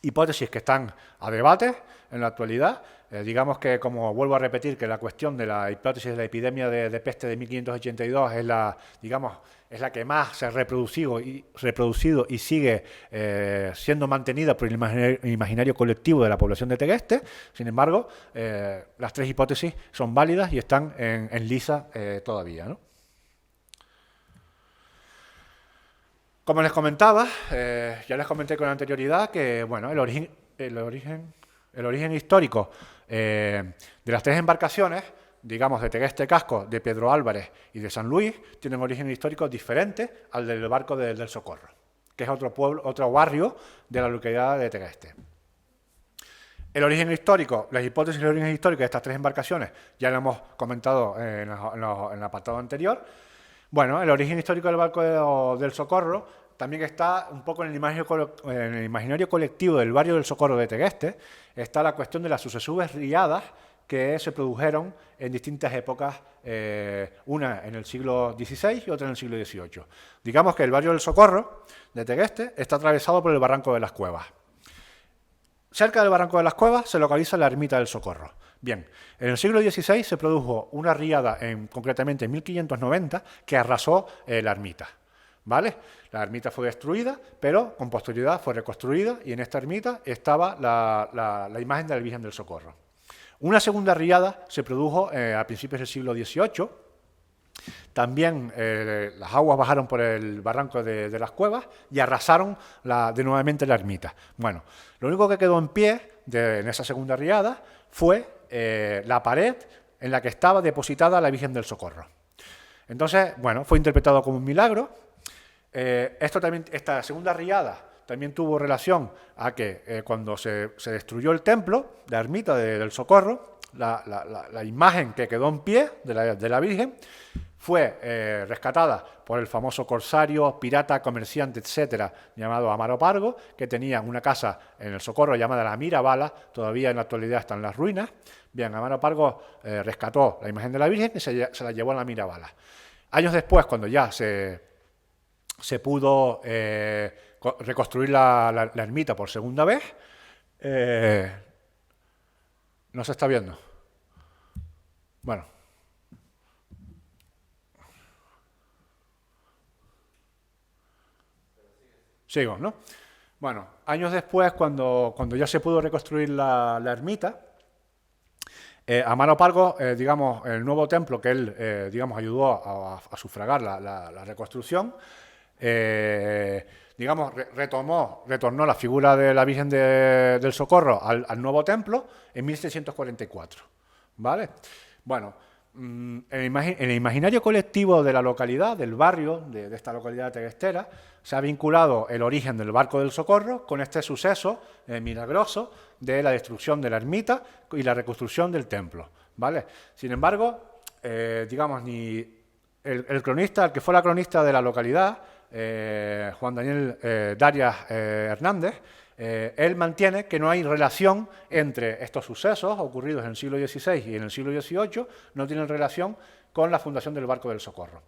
hipótesis que están a debate en la actualidad. Digamos que, como vuelvo a repetir, que la cuestión de la hipótesis de la epidemia de peste de 1582 es la que más se ha reproducido y sigue siendo mantenida por el imaginario colectivo de la población de Tegueste. Sin embargo, las tres hipótesis son válidas y están en liza todavía, ¿no? Como les comentaba, ya les comenté con anterioridad que, bueno, el origen histórico de las tres embarcaciones, digamos, de Tegueste Casco, de Pedro Álvarez y de San Luis, tienen un origen histórico diferente al del barco del Socorro, que es otro barrio de la localidad de Tegueste. El origen histórico, las hipótesis del origen histórico de estas tres embarcaciones ya lo hemos comentado en el apartado anterior. Bueno, el origen histórico del barco del Socorro también está un poco en el imaginario colectivo del barrio del Socorro de Tegueste. Está la cuestión de las sucesivas riadas que se produjeron en distintas épocas, una en el siglo XVI y otra en el siglo XVIII. Digamos que el barrio del Socorro de Tegueste está atravesado por el Barranco de las Cuevas. Cerca del Barranco de las Cuevas se localiza la ermita del Socorro. Bien, en el siglo XVI se produjo una riada, concretamente en 1590, que arrasó la ermita, ¿vale? La ermita fue destruida, pero con posterioridad fue reconstruida, y en esta ermita estaba la imagen de la Virgen del Socorro. Una segunda riada se produjo a principios del siglo XVIII. También las aguas bajaron por el Barranco de las Cuevas y arrasaron nuevamente la ermita. Bueno, lo único que quedó en pie en esa segunda riada fue la pared en la que estaba depositada la Virgen del Socorro. Entonces, bueno, fue interpretado como un milagro. Esta segunda riada también tuvo relación a que cuando se destruyó el templo, la ermita del Socorro, la imagen que quedó en pie de la Virgen fue rescatada por el famoso corsario, pirata, comerciante, etcétera, llamado Amaro Pargo, que tenía una casa en el Socorro llamada La Mirabala. Todavía en la actualidad están las ruinas. Bien, Amaro Pargo rescató la imagen de la Virgen y se la llevó a La Mirabala. Años después, cuando ya se pudo reconstruir la ermita por segunda vez, no se está viendo. Bueno. Sigo, ¿no? Bueno, años después, cuando ya se pudo reconstruir la ermita, Amaro Pargo, digamos, el nuevo templo que él, digamos, ayudó a sufragar la reconstrucción, digamos, retornó la figura de la Virgen del Socorro al nuevo templo en 1644, ¿vale? Bueno, en el imaginario colectivo de la localidad, del barrio, de esta localidad teguestera, se ha vinculado el origen del barco del Socorro con este suceso milagroso de la destrucción de la ermita y la reconstrucción del templo, ¿vale? Sin embargo, digamos, ni el cronista, el que fue la cronista de la localidad, Juan Daniel Darias Hernández, él mantiene que no hay relación entre estos sucesos ocurridos en el siglo XVI y en el siglo XVIII, no tienen relación con la fundación del barco del Socorro.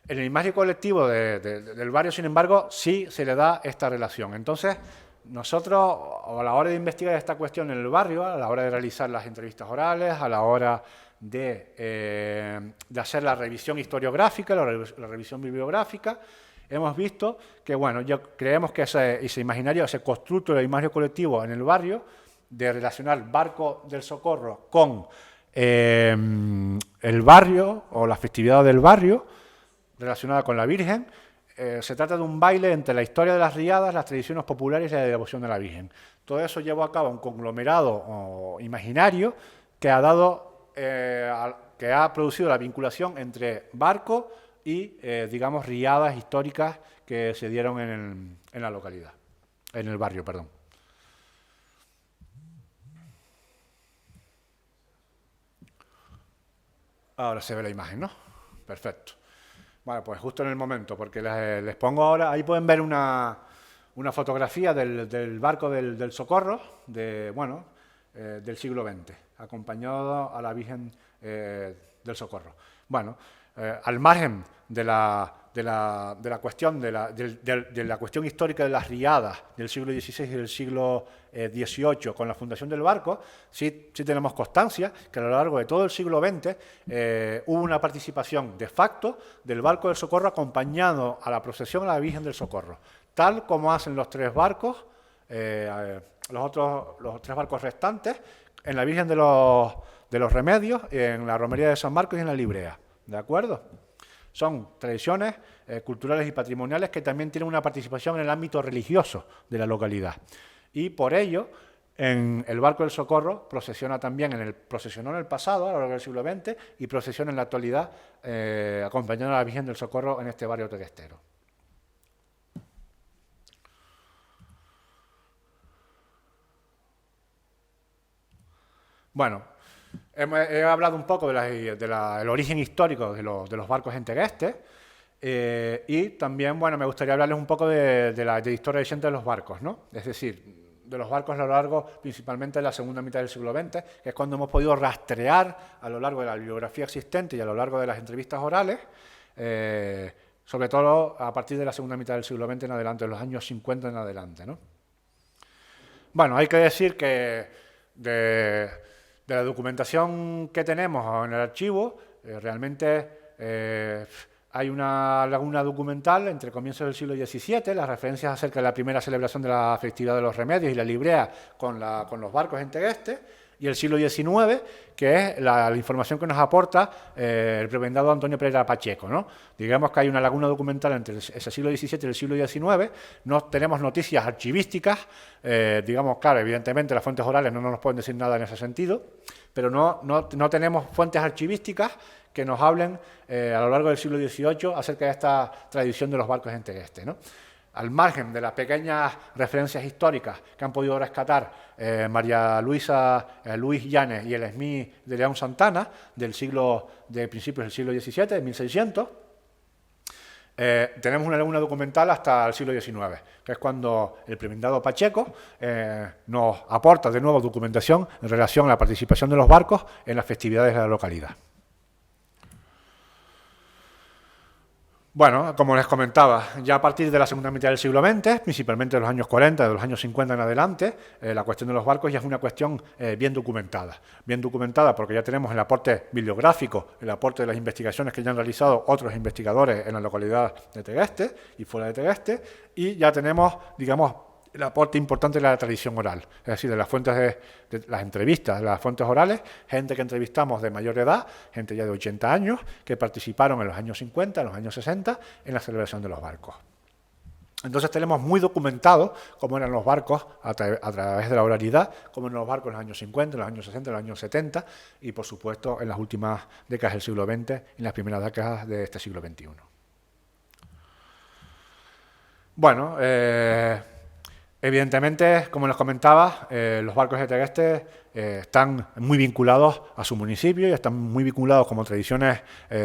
En el imagen colectivo del barrio, sin embargo, sí se le da esta relación. Entonces, nosotros, a la hora de investigar esta cuestión en el barrio, a la hora de realizar las entrevistas orales, a la hora de hacer la revisión historiográfica, la revisión bibliográfica, hemos visto que, bueno, creemos que ese imaginario, ese constructo del imaginario colectivo en el barrio, de relacionar Barco del Socorro con el barrio o la festividad del barrio, relacionada con la Virgen, se trata de un baile entre la historia de las riadas, las tradiciones populares y la devoción de la Virgen. Todo eso llevó a cabo un conglomerado imaginario que ha dado, que ha producido la vinculación entre barco y, digamos, riadas históricas que se dieron en la localidad, en el barrio, perdón. Ahora se ve la imagen, ¿no? Perfecto. Bueno, pues justo en el momento, porque les pongo ahora, ahí pueden ver una fotografía del barco del Socorro, del siglo XX, acompañado a la Virgen del Socorro. Bueno, al margen de la cuestión histórica de las riadas del siglo XVI y del siglo XVIII con la fundación del barco, sí tenemos constancia que a lo largo de todo el siglo XX hubo una participación de facto del barco del Socorro acompañando a la procesión a la Virgen del Socorro, tal como hacen los tres barcos, los tres barcos restantes, en la Virgen de los Remedios, en la Romería de San Marcos y en la Librea. ¿De acuerdo? Son tradiciones culturales y patrimoniales que también tienen una participación en el ámbito religioso de la localidad. Y por ello, en el Barco del Socorro procesionó en el pasado, a lo largo del siglo XX, y procesiona en la actualidad, acompañando a la Virgen del Socorro en este barrio teguestero. Bueno, he hablado un poco del origen histórico de los barcos en Tegueste y también, bueno, me gustaría hablarles un poco de la historia reciente de los barcos, ¿no? Es decir, de los barcos a lo largo, principalmente de la segunda mitad del siglo XX, que es cuando hemos podido rastrear a lo largo de la bibliografía existente y a lo largo de las entrevistas orales, sobre todo a partir de la segunda mitad del siglo XX en adelante, de los años 50 en adelante, ¿no? Bueno, hay que decir que de la documentación que tenemos en el archivo, realmente hay una laguna documental entre comienzos del siglo XVII, las referencias acerca de la primera celebración de la festividad de los Remedios y la Librea con los barcos en Tegueste, y el siglo XIX, que es la información que nos aporta el prebendado Antonio Pereira Pacheco, ¿no? Digamos que hay una laguna documental entre ese siglo XVII y el siglo XIX, no tenemos noticias archivísticas, digamos, claro, evidentemente las fuentes orales no nos pueden decir nada en ese sentido, pero no tenemos fuentes archivísticas que nos hablen a lo largo del siglo XVIII acerca de esta tradición de los barcos en Tegueste, ¿no? Al margen de las pequeñas referencias históricas que han podido rescatar María Luisa Luis Llanes y el SMI de León Santana de principios del siglo XVII, de 1600, tenemos una laguna documental hasta el siglo XIX, que es cuando el prebendado Pacheco nos aporta de nuevo documentación en relación a la participación de los barcos en las festividades de la localidad. Bueno, como les comentaba, ya a partir de la segunda mitad del siglo XX, principalmente de los años 40, de los años 50 en adelante, la cuestión de los barcos ya es una cuestión bien documentada porque ya tenemos el aporte bibliográfico, el aporte de las investigaciones que ya han realizado otros investigadores en la localidad de Tegueste y fuera de Tegueste, y ya tenemos, digamos, el aporte importante de la tradición oral, es decir, de las fuentes de las entrevistas, de las fuentes orales, gente que entrevistamos de mayor edad, gente ya de 80 años, que participaron en los años 50, en los años 60, en la celebración de los barcos. Entonces tenemos muy documentado cómo eran los barcos a través de la oralidad, cómo eran los barcos en los años 50, en los años 60, en los años 70 y, por supuesto, en las últimas décadas del siglo XX y en las primeras décadas de este siglo XXI. Bueno, evidentemente, como les comentaba, los barcos de Tegueste están muy vinculados a su municipio y están muy vinculados como tradiciones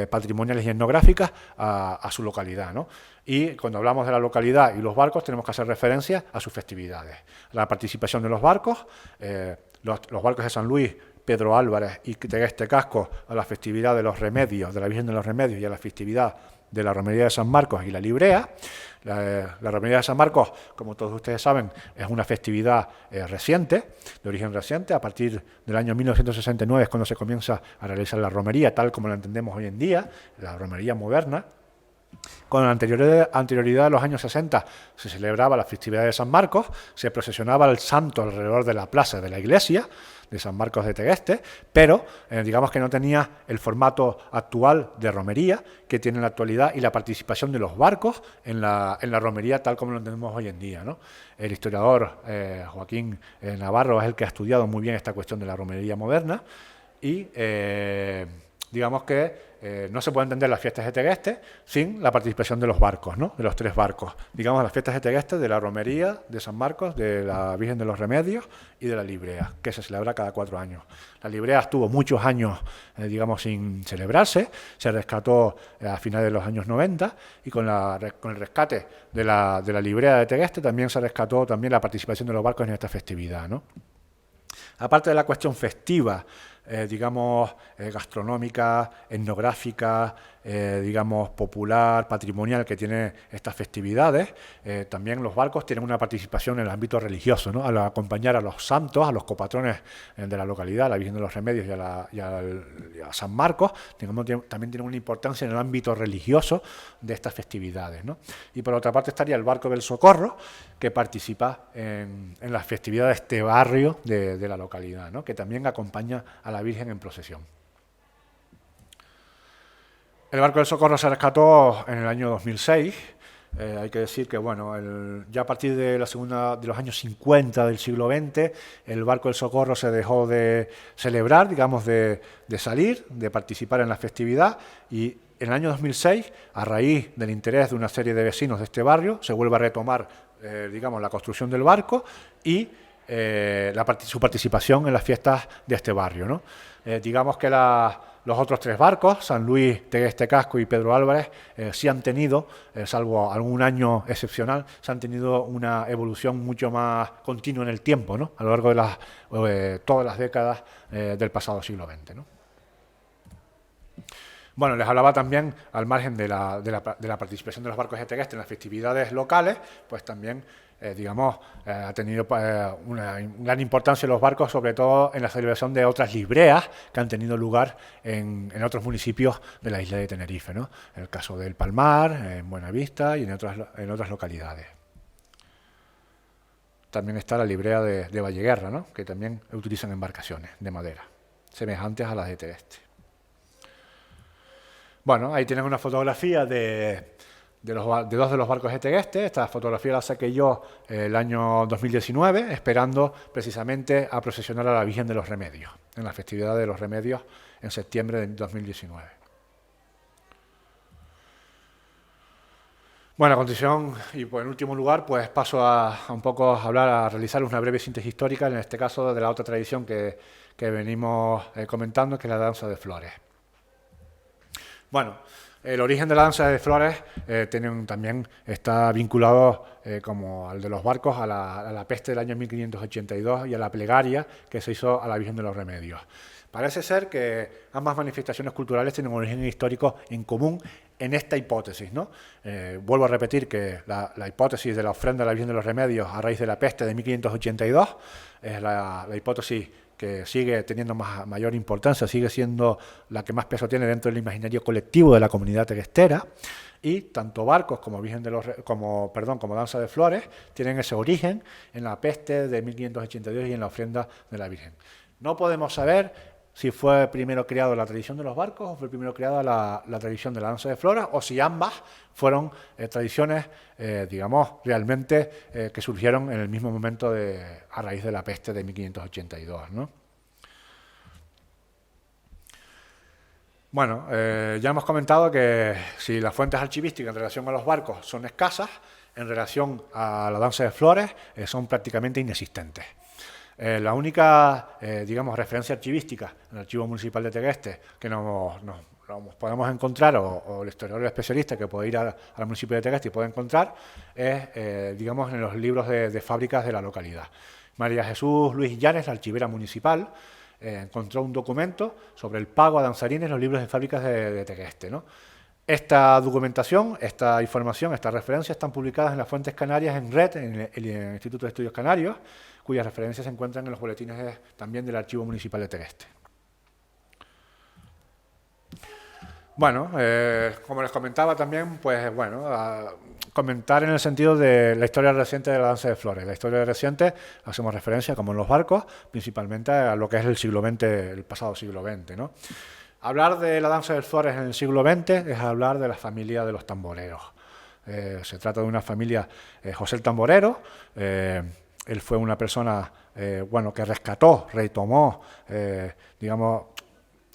patrimoniales y etnográficas a su localidad, ¿no? Y cuando hablamos de la localidad y los barcos tenemos que hacer referencia a sus festividades. La participación de los barcos de San Luis, Pedro Álvarez y Tegueste Casco a la festividad de los Remedios, de la Virgen de los Remedios y a la festividad de la romería de San Marcos y la librea. La romería de San Marcos, como todos ustedes saben, es una festividad reciente, de origen reciente. A partir del año 1969 es cuando se comienza a realizar la romería tal como la entendemos hoy en día, la romería moderna. Con anterioridad a los años 60 se celebraba la festividad de San Marcos, se procesionaba el santo alrededor de la plaza de la iglesia de San Marcos de Tegueste, pero digamos que no tenía el formato actual de romería que tiene en la actualidad y la participación de los barcos en la romería tal como lo entendemos hoy en día, ¿no? El historiador Joaquín Navarro es el que ha estudiado muy bien esta cuestión de la romería moderna y digamos que no se puede entender las fiestas de Tegueste sin la participación de los barcos, ¿no? De los 3 barcos. Digamos las fiestas de Tegueste, de la romería de San Marcos, de la Virgen de los Remedios y de la librea, que se celebra cada 4 años. La librea estuvo muchos años, digamos, sin celebrarse, se rescató a finales de los años 90 y con el rescate de la librea de Tegueste también se rescató también la participación de los barcos en esta festividad, ¿no? Aparte de la cuestión festiva, digamos, gastronómica, etnográfica, digamos, popular, patrimonial que tiene estas festividades, también los barcos tienen una participación en el ámbito religioso, ¿no? Al acompañar a los santos, a los copatrones de la localidad, a la Virgen de los Remedios y a San Marcos, digamos, también tienen una importancia en el ámbito religioso de estas festividades, ¿no? Y por otra parte estaría el Barco del Socorro, que participa en las festividades de este barrio de la localidad, ¿no? Que también acompaña a la Virgen en procesión. El Barco del Socorro se rescató en el año 2006. Hay que decir que bueno, ya a partir de los años 50 del siglo XX, el Barco del Socorro se dejó de celebrar, digamos, de salir, de participar en la festividad, y en el año 2006, a raíz del interés de una serie de vecinos de este barrio, se vuelve a retomar, digamos, la construcción del barco y su participación en las fiestas de este barrio, ¿no? Digamos que los otros 3 barcos, San Luis, Tegueste Casco y Pedro Álvarez, sí han tenido, salvo algún año excepcional, se han tenido una evolución mucho más continua en el tiempo, ¿no? A lo largo de todas las décadas del pasado siglo XX, ¿no? Bueno, les hablaba también, al margen de la participación de los barcos de Tegueste en las festividades locales, pues también, digamos, ha tenido una gran importancia los barcos, sobre todo en la celebración de otras libreas que han tenido lugar en otros municipios de la isla de Tenerife, ¿no? En el caso del Palmar, en Buenavista y en otras localidades. También está la librea de Valleguerra, ¿no? Que también utilizan embarcaciones de madera, semejantes a las de Tegueste. Bueno, ahí tienen una fotografía de 2 de los barcos de Tegueste. Esta fotografía la saqué yo el año 2019, esperando precisamente a procesionar a la Virgen de los Remedios, en la festividad de los Remedios en septiembre de 2019. Bueno, a continuación, y en último lugar, pues paso a realizar una breve síntesis histórica, en este caso de la otra tradición que venimos comentando, que es la danza de flores. Bueno, el origen de la danza de flores también está vinculado, como al de los barcos, a la peste del año 1582 y a la plegaria que se hizo a la Virgen de los Remedios. Parece ser que ambas manifestaciones culturales tienen un origen histórico en común en esta hipótesis, ¿no? Vuelvo a repetir que la hipótesis de la ofrenda a la Virgen de los Remedios a raíz de la peste de 1582 es la hipótesis que sigue teniendo mayor importancia, sigue siendo la que más peso tiene dentro del imaginario colectivo de la comunidad teguestera, y tanto barcos como como danza de flores tienen ese origen en la peste de 1582 y en la ofrenda de la Virgen. No podemos saber si fue primero creado la tradición de los barcos o fue primero creada la tradición de la danza de flores, o si ambas fueron tradiciones, digamos, realmente que surgieron en el mismo momento a raíz de la peste de 1582, ¿no? Bueno, ya hemos comentado que si las fuentes archivísticas en relación a los barcos son escasas, en relación a la danza de flores son prácticamente inexistentes. La única, digamos, referencia archivística en el Archivo Municipal de Tegueste que nos podemos encontrar, o el historiador especialista que puede ir al municipio de Tegueste y puede encontrar, es, digamos, en los libros de fábricas de la localidad. María Jesús Luis Llanes, la archivera municipal, encontró un documento sobre el pago a danzarines en los libros de fábricas de Tegueste, ¿no? Esta documentación, esta información, estas referencias están publicadas en las fuentes canarias en red, en el Instituto de Estudios Canarios, cuyas referencias se encuentran en los boletines también del Archivo Municipal de Tegueste. Bueno, como les comentaba también, pues bueno, comentar en el sentido de la historia reciente de la danza de flores. La historia reciente hacemos referencia, como en los barcos, principalmente a lo que es el siglo XX, el pasado siglo XX, ¿no? Hablar de la danza de flores en el siglo XX es hablar de la familia de los tamboreros. Se trata de una familia, José el Tamborero. Él fue una persona bueno, que rescató, retomó, digamos,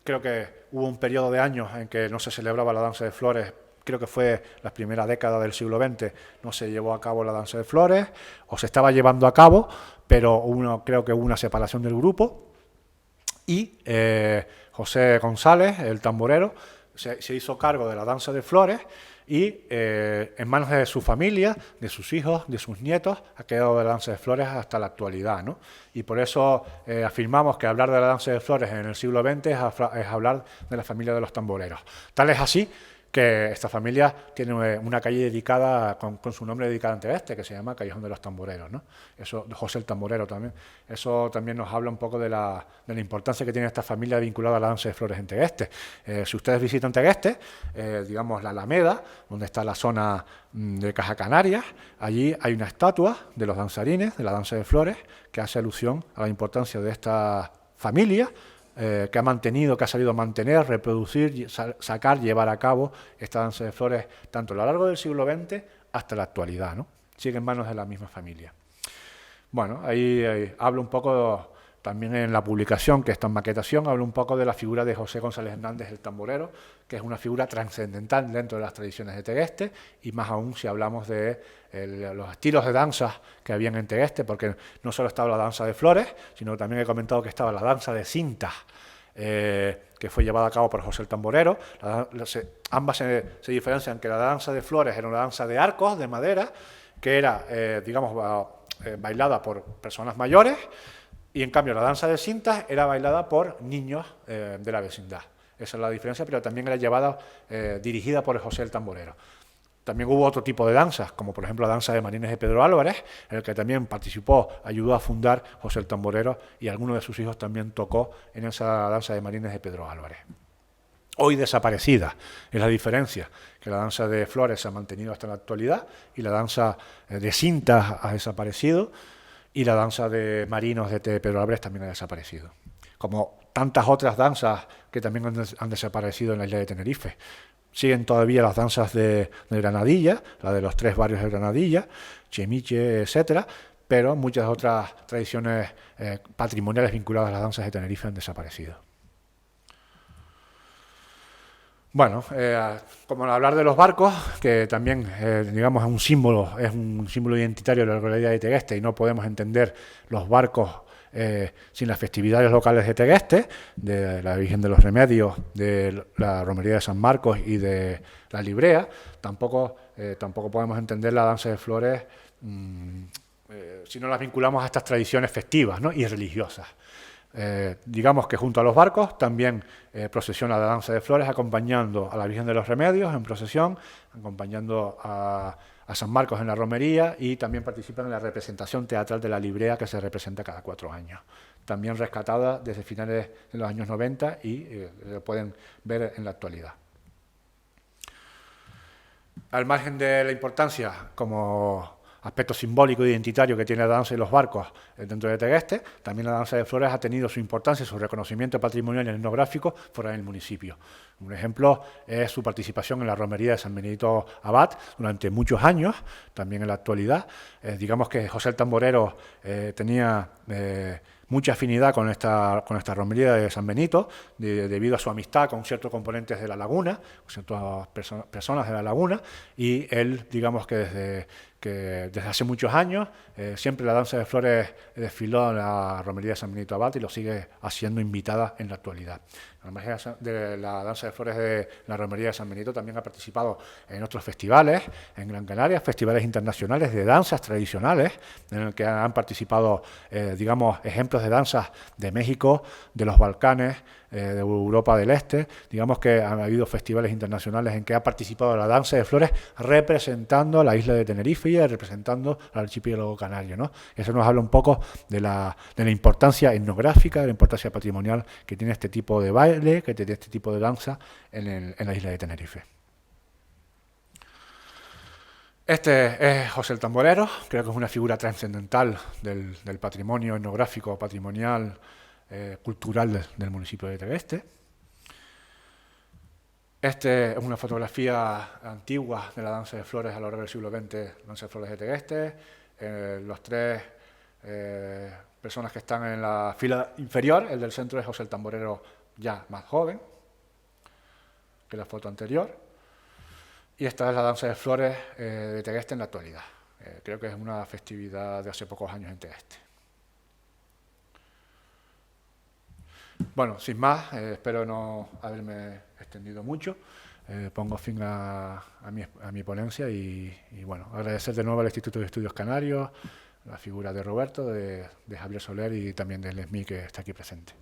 creo que hubo un periodo de años en que no se celebraba la danza de flores, creo que fue la primera década del siglo XX, no se llevó a cabo la danza de flores, o se estaba llevando a cabo, pero creo que hubo una separación del grupo, y José González, el tamborero, se hizo cargo de la danza de flores y en manos de su familia, de sus hijos, de sus nietos, ha quedado la danza de flores hasta la actualidad, ¿no? Y por eso afirmamos que hablar de la danza de flores en el siglo XX es hablar de la familia de los tamboreros. Tal es así que esta familia tiene una calle dedicada, con su nombre dedicado ante este, que se llama Callejón de los Tamboreros, ¿no? Eso, José el Tamborero también. Eso también nos habla un poco de la importancia que tiene esta familia vinculada a la danza de flores en Tegueste. Si ustedes visitan Tegueste, digamos la Alameda, donde está la zona de Caja Canarias, allí hay una estatua de los danzarines de la danza de flores que hace alusión a la importancia de esta familia, que ha mantenido, que ha sabido mantener, reproducir, sacar, llevar a cabo esta danza de flores tanto a lo largo del siglo XX hasta la actualidad, ¿no? Sigue en manos de la misma familia. Bueno, ahí hablo un poco, también en la publicación, que está en maquetación, hablo un poco de la figura de José González Hernández, el tamborero, que es una figura trascendental dentro de las tradiciones de Tegueste, y más aún si hablamos de los estilos de danza que habían en Tegueste, porque no solo estaba la danza de flores, sino también he comentado que estaba la danza de cintas, que fue llevada a cabo por José el Tamborero. Ambas se diferencian, que la danza de flores era una danza de arcos, de madera, que era, digamos, bailada por personas mayores, y en cambio la danza de cintas era bailada por niños de la vecindad. Esa es la diferencia, pero también era llevada, dirigida por José el Tamborero. También hubo otro tipo de danzas, como por ejemplo la danza de Marines de Pedro Álvarez, en el que también participó, ayudó a fundar José el Tamborero, y alguno de sus hijos también tocó en esa danza de Marines de Pedro Álvarez. Hoy desaparecida, es la diferencia, que la danza de flores se ha mantenido hasta la actualidad, y la danza de cintas ha desaparecido, y la danza de marinos de Pedro Álvarez también ha desaparecido. Como tantas otras danzas que también han desaparecido en la isla de Tenerife. Siguen todavía las danzas de Granadilla, la de los 3 barrios de Granadilla, Chemiche, etcétera, pero muchas otras tradiciones patrimoniales vinculadas a las danzas de Tenerife han desaparecido. Bueno, como hablar de los barcos, que también, digamos, es un símbolo identitario de la localidad de Tegueste, y no podemos entender los barcos sin las festividades locales de Tegueste, de la Virgen de los Remedios, de la Romería de San Marcos y de la Librea. Tampoco podemos entender la danza de flores si no las vinculamos a estas tradiciones festivas, ¿no? Y religiosas. Digamos que junto a los barcos también procesiona la danza de flores, acompañando a la Virgen de los Remedios en procesión, acompañando a San Marcos en la romería, y también participan en la representación teatral de la Librea, que se representa cada 4 años. También rescatada desde finales de los años 90 y lo pueden ver en la actualidad. Al margen de la importancia como aspecto simbólico e identitario que tiene la danza y los barcos dentro de Tegueste, también la danza de flores ha tenido su importancia y su reconocimiento patrimonial y etnográfico fuera del municipio. Un ejemplo es su participación en la romería de San Benito Abad durante muchos años, también en la actualidad. Digamos que José el Tamborero tenía mucha afinidad con esta romería de San Benito, debido a su amistad con ciertos componentes de la laguna, con ciertas personas de la laguna, y él, digamos que desde hace muchos años, siempre la danza de flores desfiló en la romería de San Benito Abad y lo sigue haciendo invitada en la actualidad. Además de la danza de flores de la romería de San Benito, también ha participado en otros festivales en Gran Canaria, festivales internacionales de danzas tradicionales, en el que han participado, digamos, ejemplos de danzas de México, de los Balcanes, de Europa del Este. Digamos que han habido festivales internacionales en que ha participado la danza de flores representando a la isla de Tenerife y representando al archipiélago canario, ¿no? Eso nos habla un poco de la importancia etnográfica, de la importancia patrimonial que tiene este tipo de baile, que tiene este tipo de danza en la isla de Tenerife. Este es José el Tamborero, creo que es una figura trascendental del patrimonio etnográfico, patrimonial, cultural del municipio de Tegueste. Esta es una fotografía antigua de la danza de flores a lo largo del siglo XX, danza de flores de Tegueste. Los tres personas que están en la fila inferior, el del centro es José el Tamborero ya más joven que la foto anterior. Y esta es la danza de flores de Tegueste en la actualidad. Creo que es una festividad de hace pocos años en Tegueste. Bueno, sin más, espero no haberme extendido mucho. Pongo fin a mi ponencia y bueno, agradecer de nuevo al Instituto de Estudios Canarios, la figura de Roberto, de Javier Soler y también de Lesmí, que está aquí presente.